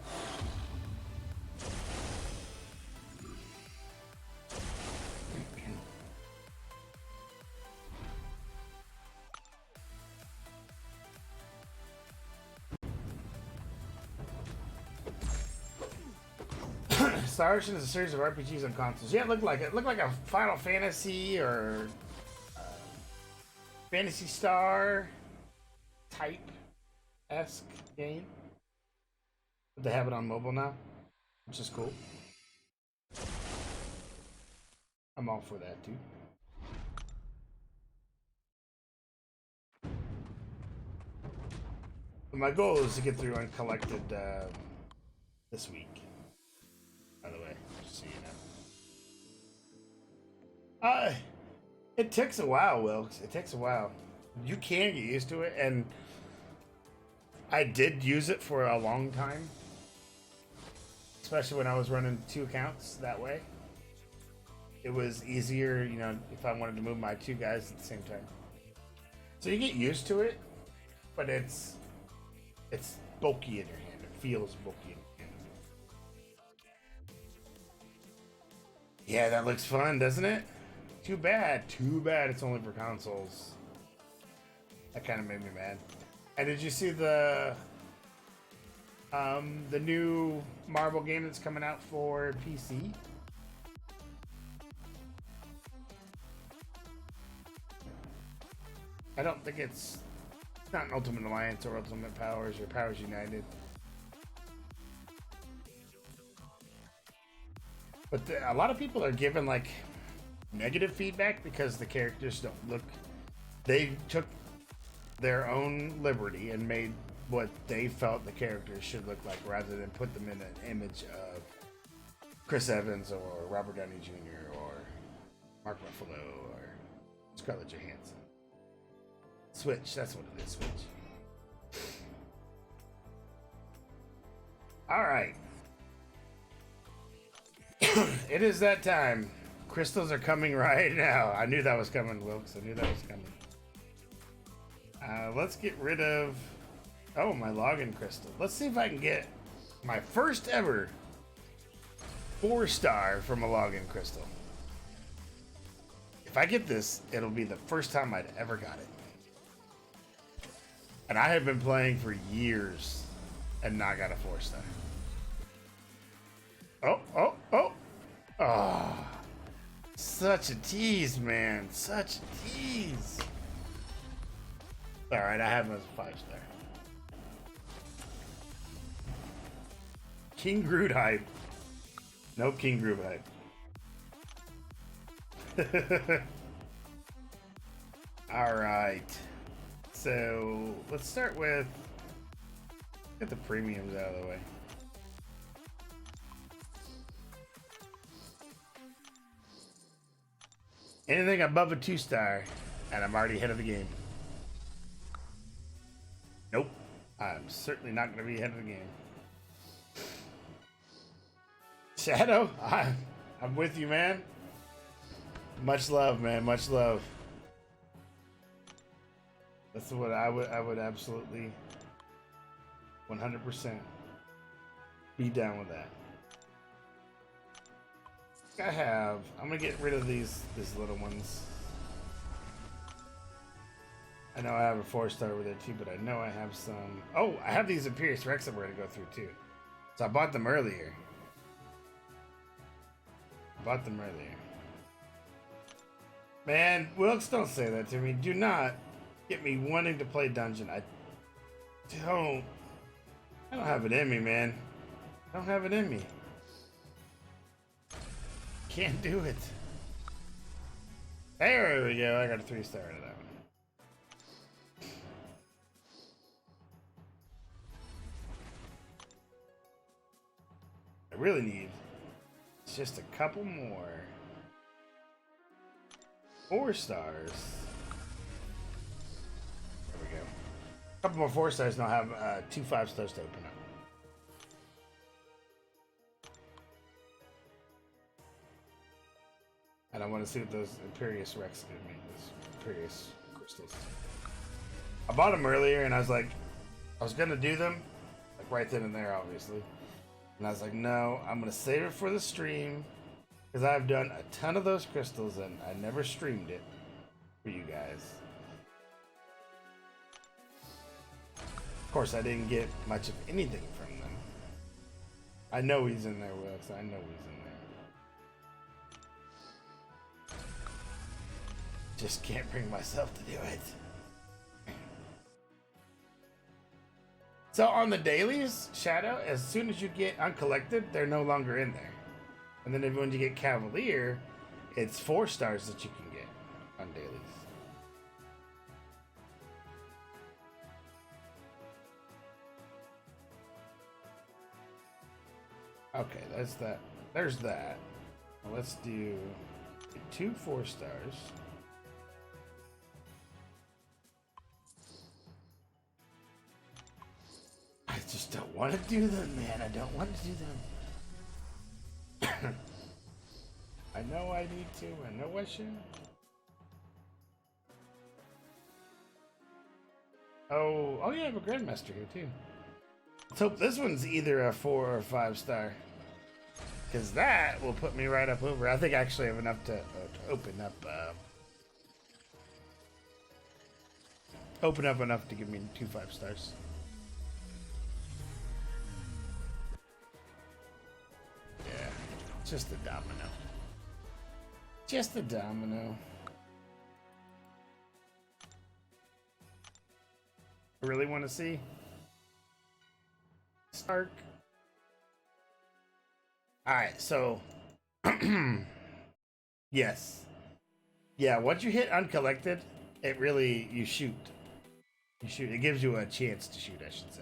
Star Ocean is a series of RPGs on consoles. Yeah, it looked like a Final Fantasy or Fantasy Star type esque game. But they have it on mobile now, which is cool. I'm all for that too. But my goal is to get through Uncollected this week. By the way, just so you know. It takes a while, Wilkes. It takes a while. You can get used to it, and I did use it for a long time. Especially when I was running 2 accounts that way. It was easier, you know, if I wanted to move my 2 guys at the same time. So you get used to it, but it's bulky in your hand. It feels bulky in your hand. Yeah, that looks fun, doesn't it? Too bad it's only for consoles. That kind of made me mad. And did you see the new Marvel game that's coming out for PC? I don't think it's not an Ultimate Alliance or Ultimate Powers or Powers United. But a lot of people are giving like negative feedback because the characters don't look. They took their own liberty and made what they felt the characters should look like rather than put them in an image of Chris Evans or Robert Downey Jr. or Mark Ruffalo or Scarlett Johansson. Switch, that's what it is, Switch. Alright. It is that time. Crystals are coming right now. I knew that was coming, Wilkes. I knew that was coming. Let's get rid of... Oh, my login crystal. Let's see if I can get my first ever 4-star from a login crystal. If I get this, it'll be the first time I'd ever got it. And I have been playing for years and not got a 4-star. Oh. Such a tease, man. Such a tease. Alright, I have him as a 5-star. King Groot hype. No King Groot hype. Alright. So, let's start with... Get the premiums out of the way. Anything above a 2-star, and I'm already ahead of the game. Nope. I'm certainly not going to be ahead of the game. Shadow, I'm with you, man. Much love, man. Much love. That's what I would absolutely 100% be down with that. I'm gonna get rid of these little ones. I know I have a 4-star over there too, but I know I have some. Oh, I have these Imperious Rex that we're gonna go through too. So I bought them earlier. Man, Wilkes, don't say that to me. Do not get me wanting to play dungeon. I don't have it in me, man. I don't have it in me. Can't do it. There we go. I got a 3-star out of that one. I really need is just a couple more 4 stars. There we go. A couple more 4 stars, and I'll have 2 5 stars to open up. And I want to see what those Imperious Rex give me. Those Imperious crystals. I bought them earlier, and I was like, I was gonna do them, like right then and there, obviously. And I was like, no, I'm gonna save it for the stream, because I've done a ton of those crystals, and I never streamed it for you guys. Of course, I didn't get much of anything from them. I know he's in there, Wilkes. I know he's in there. Just can't bring myself to do it. So on the dailies, Shadow, as soon as you get uncollected, they're no longer in there. And then when you get Cavalier, it's 4 stars that you can get on dailies. Okay, that's that. There's that. Now let's do 2 4 stars. I just don't want to do them, man. I don't want to do them. I know I need to. I know I should. Oh yeah, I have a Grandmaster here too. Let's hope this one's either a 4 or 5 star, because that will put me right up over. I think I actually have enough to open up. Open up enough to give me 2 5 stars. Yeah, just the domino. Just the domino. I really want to see Stark. Alright, so yes. Yeah, once you hit uncollected, it really you shoot. You shoot. It gives you a chance to shoot, I should say.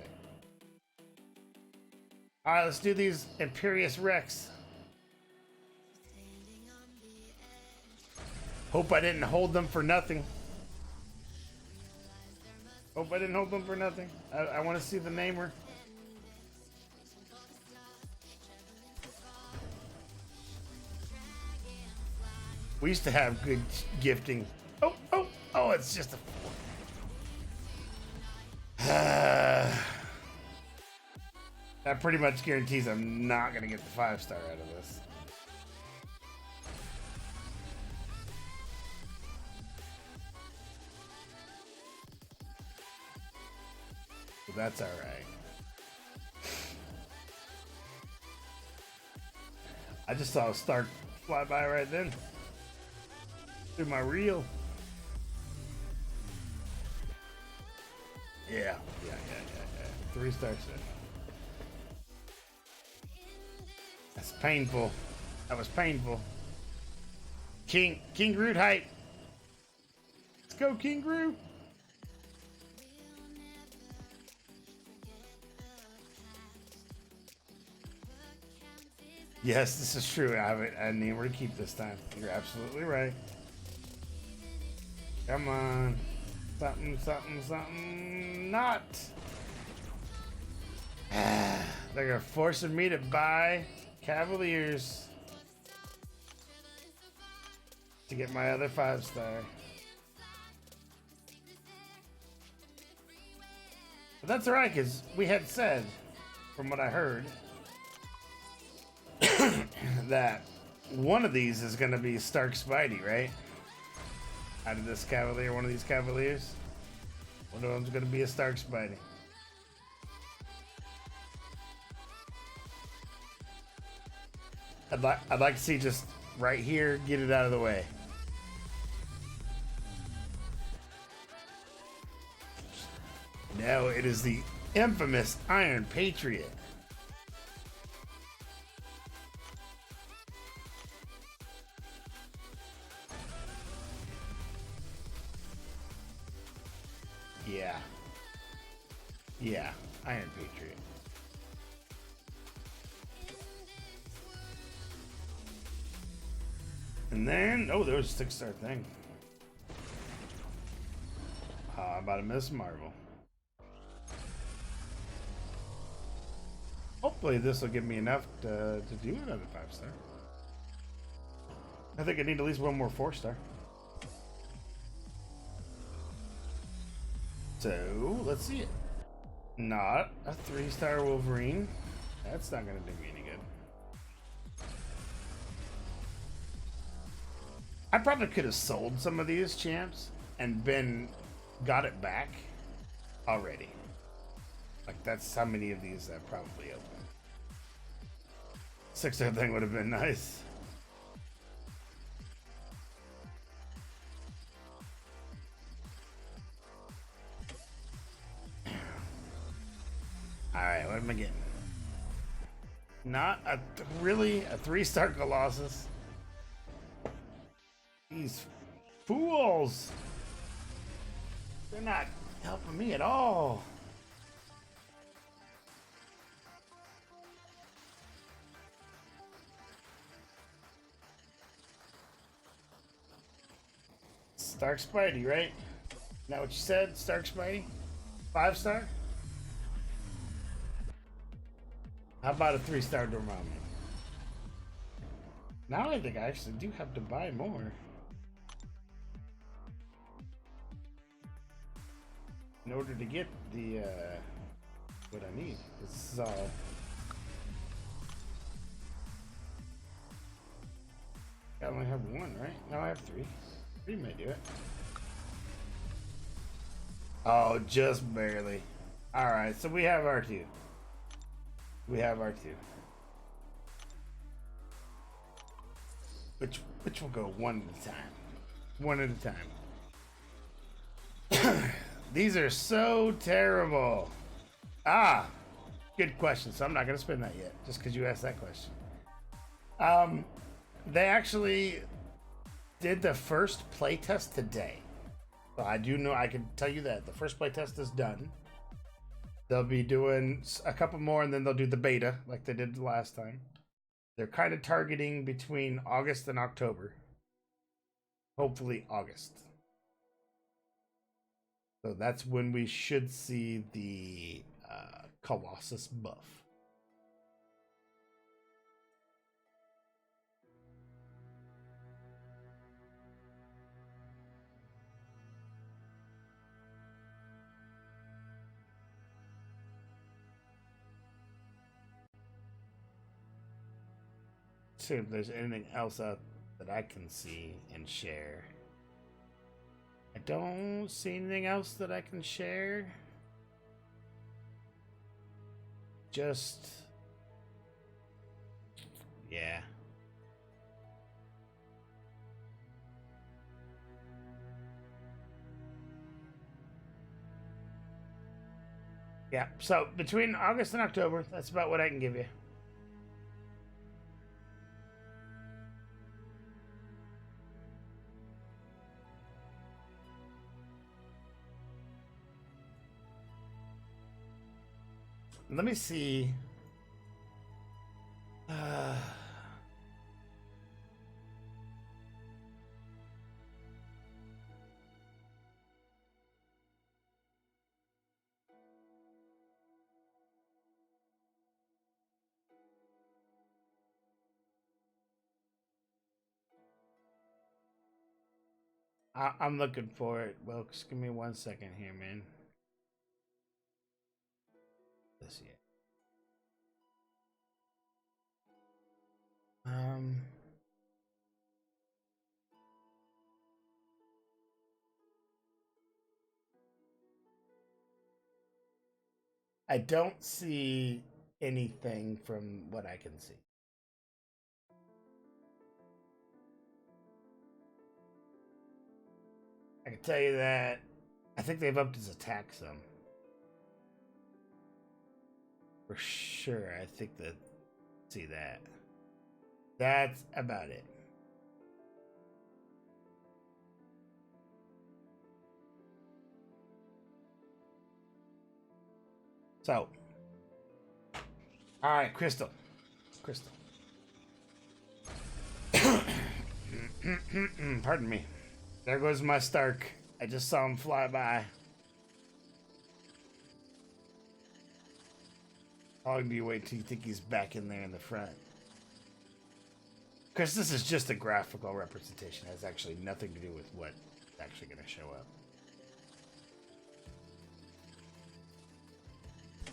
Alright, let's do these Imperious Rex. Hope I didn't hold them for nothing. Hope I didn't hold them for nothing. I want to see the namer. We used to have good gifting. Oh, it's just a 4. That pretty much guarantees I'm not going to get the 5 star out of this. But that's alright. I just saw a Stark fly by right then. Through my reel. Yeah. 3 stars in. That's painful. That was painful. King Groot hype. Let's go, King Groot. Yes, this is true. I need where to keep this time. You're absolutely right. Come on. Something. Not. They're forcing me to buy Cavaliers to get my other 5 star. But that's alright, because we had said, from what I heard, that one of these is going to be Stark Spidey, right? Out of this Cavalier, one of these Cavaliers. One of them's going to be a Stark Spidey. I'd like to see just right here, get it out of the way. No, it is the infamous Iron Patriot. Yeah, Iron Patriot. And then, oh, there was a 6-star thing. How about a Miss Marvel? Hopefully this will give me enough to do another 5-star. I think I need at least one more 4-star. So, let's see it. Not a 3-star Wolverine. That's not going to do me any good. I probably could have sold some of these champs and got it back already. Like, that's how many of these I probably opened. 6-star thing would have been nice. Alright, what am I getting? Not a 3-star Colossus. These fools. They're not helping me at all. Stark Spidey, right? Is that what you said? Stark Spidey? 5-star? How about a 3-star Dormammu? Now I think I actually do have to buy more. In order to get the, what I need. This is all... I only have one, right? No, I have 3. 3 may do it. Oh, just barely. Alright, so we have R2. We have R2. Which will go one at a time. One at a time. These are so terrible. Ah, good question. So I'm not going to spin that yet, just because you asked that question. They actually did the first playtest today. So I do know, I can tell you that the first playtest is done. They'll be doing a couple more, and then they'll do the beta like they did the last time. They're kind of targeting between August and October. Hopefully August. So that's when we should see the Colossus buff. See if there's anything else out that I can see and share. I don't see anything else that I can share. Just... yeah. Yeah, so between August and October, that's about what I can give you. Let me see. I'm looking for it. Well, just give me 1 second here, man. Let's see it. I don't see anything from what I can see. I can tell you that I think they've upped his attack some. For sure, I think that. See that. That's about it. So, all right, Crystal. Pardon me. There goes my Stark. I just saw him fly by. How long do you wait till you think he's back in there in the front? Because this is just a graphical representation. It has actually nothing to do with what's actually going to show up.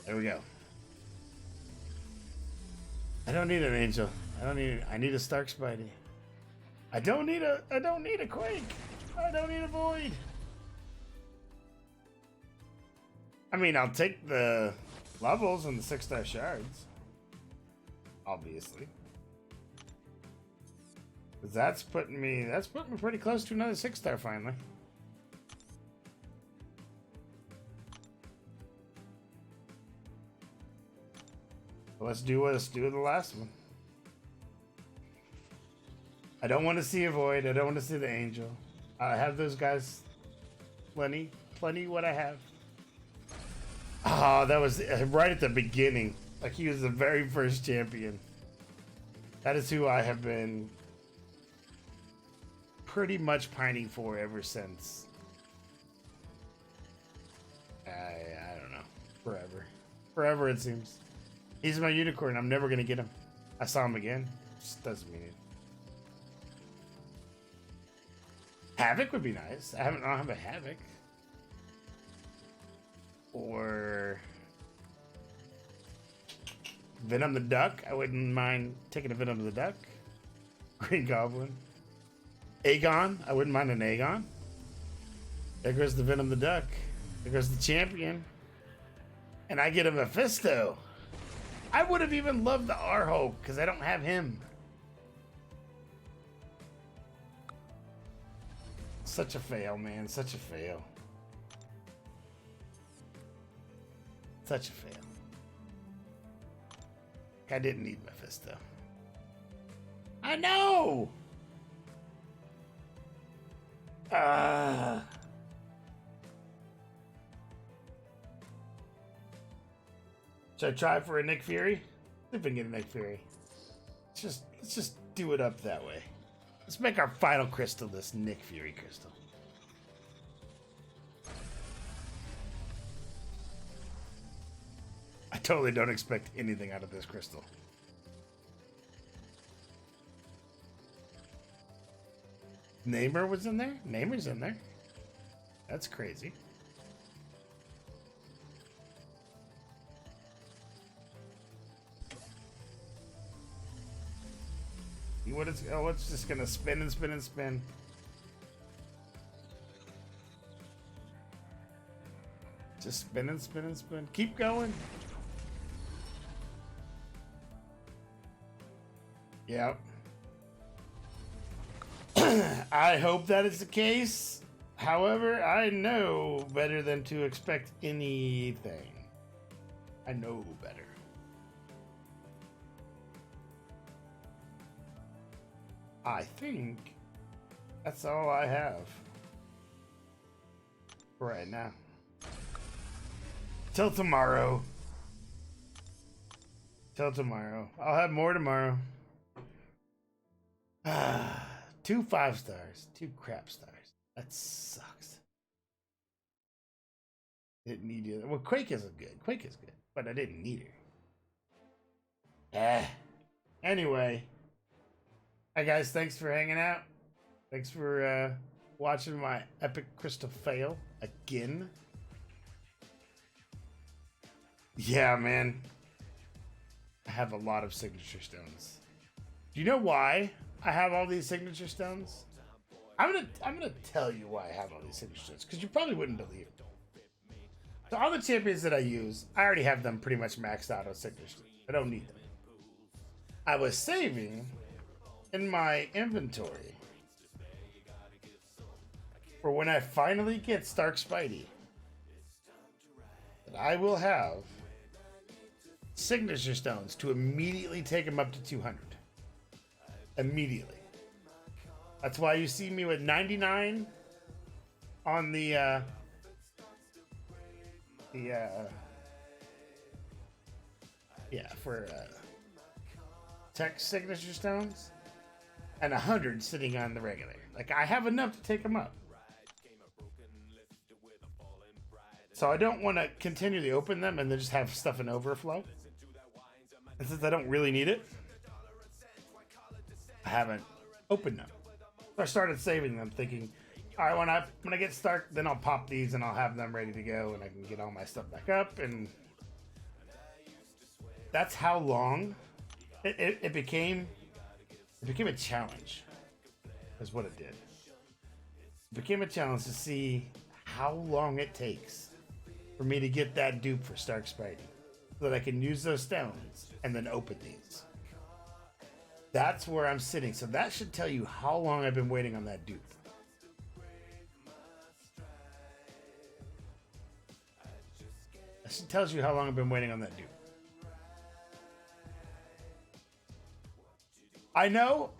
There we go. I don't need an angel. I need a Stark Spidey. I don't need a Quake. I don't need a Void. I mean, I'll take the levels and the 6-star shards. Obviously. Cause that's putting me pretty close to another 6-star finally. Let's do the last one. I don't want to see a Void. I don't want to see the Angel. I have those guys plenty what I have. Oh, that was right at the beginning. Like he was the very first champion. That is who I have been pretty much pining for ever since. I don't know. Forever it seems. He's my unicorn. I'm never gonna get him. I saw him again. Just doesn't mean it. Havoc would be nice. I don't have a Havoc. Or Venom the Duck. I wouldn't mind taking a Venom the Duck. Green Goblin. Aegon. I wouldn't mind an Aegon. There goes the Venom the Duck. There goes the champion. And I get a Mephisto. I would have even loved the Arho because I don't have him. Such a fail, man. Such a fail. Such a fail. I didn't need Mephisto. I know! Should I try for a Nick Fury? See if we can get a Nick Fury. Let's just do it up that way. Let's make our final crystal this Nick Fury crystal. I totally don't expect anything out of this crystal. Namor was in there? Namor's in there. That's crazy. What is? Oh, it's just gonna spin and spin and spin. Just spin and spin and spin. Keep going. Yep. I hope that is the case. However, I know better than to expect anything. I know better. I think that's all I have for right now. Till tomorrow. Till tomorrow. I'll have more tomorrow. 2 5 stars. 2 crap stars. That sucks. Didn't need you. Well, Quake isn't good. Quake is good. But I didn't need her. Anyway. Hi guys, thanks for hanging out. Thanks for watching my epic crystal fail again. Yeah, man. I have a lot of signature stones. Do you know why I have all these signature stones? I'm gonna tell you why I have all these signature stones, because you probably wouldn't believe it. So all the champions that I use, I already have them pretty much maxed out on signature. I don't need them. I was saving in my inventory for when I finally get Stark Spidey, that I will have signature stones to immediately take him up to 200. Immediately. That's why you see me with 99 on the tech signature stones. and 100 sitting on the regular. Like, I have enough to take them up. So I don't want to continually open them and then just have stuff in overflow. And since I don't really need it, I haven't opened them. So I started saving them, thinking, all right, when I get stuck, then I'll pop these and I'll have them ready to go, and I can get all my stuff back up. And that's how long it became. It became a challenge, is what it did. It became a challenge to see how long it takes for me to get that dupe for Stark Spidey, so that I can use those stones and then open these. That's where I'm sitting. So that should tell you how long I've been waiting on that dupe. That tells you how long I've been waiting on that dupe. I know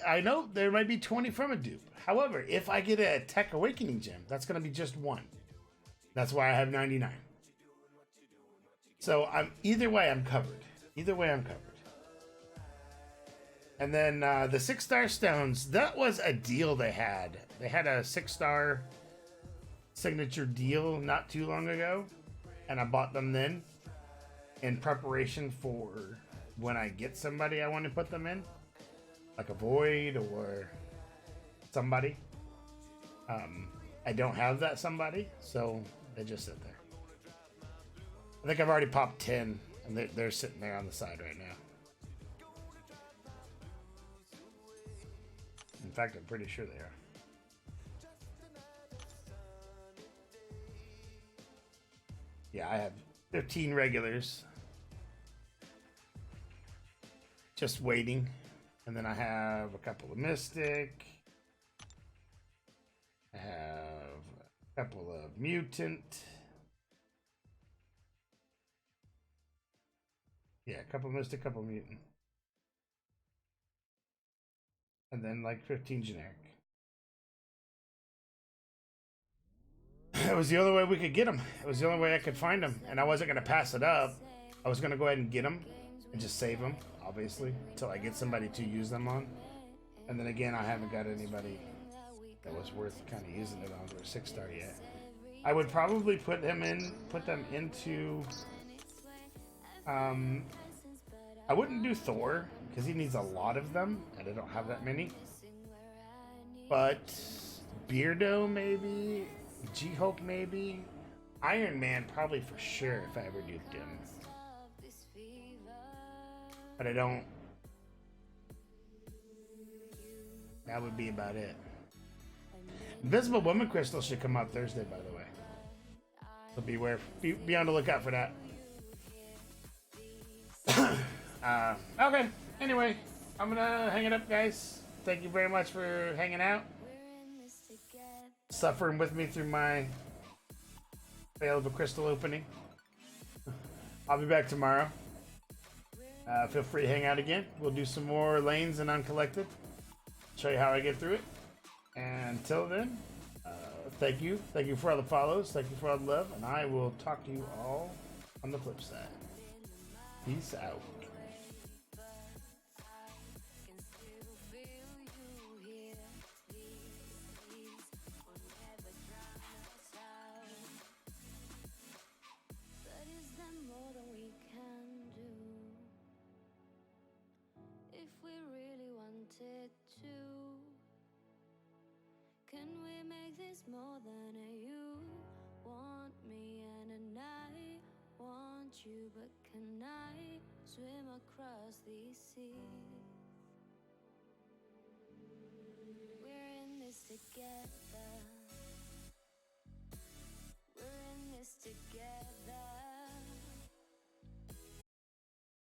there might be 20 from a dupe. However, if I get a Tech Awakening gem, that's going to be just one. That's why I have 99. So either way I'm covered. Either way I'm covered. And then the 6-star stones, that was a deal they had. They had a 6-star signature deal not too long ago. And I bought them then in preparation for when I get somebody I want to put them in. Like a Void or somebody. I don't have that somebody, so they just sit there. I think I've already popped 10, and they're sitting there on the side right now. In fact, I'm pretty sure they are. Yeah, I have 15 regulars. Just waiting. And then I have a couple of Mystic. I have a couple of Mutant. Yeah, a couple of Mystic, couple of Mutant. And then like 15 generic. It was the only way we could get them. It was the only way I could find them. And I wasn't going to pass it up. I was going to go ahead and get them and just save them, obviously, until I get somebody to use them on. And then again, I haven't got anybody that was worth kind of using it on for a 6-star yet. I would probably put them into. I wouldn't do Thor because he needs a lot of them, and I don't have that many. But Beardo maybe, G-Hulk maybe, Iron Man probably for sure if I ever duped him. But I don't. That would be about it. Invisible Woman Crystal should come out Thursday, by the way. So be on the lookout for that. Okay. Anyway, I'm gonna hang it up, guys. Thank you very much for hanging out, suffering with me through my fail of a crystal opening. I'll be back tomorrow. Feel free to hang out again. We'll do some more lanes and uncollected. Show you how I get through it. And until then, thank you. Thank you for all the follows. Thank you for all the love. And I will talk to you all on the flip side. Peace out. Can we make this more than a you want me and I want you, but can I swim across these seas? We're in this together.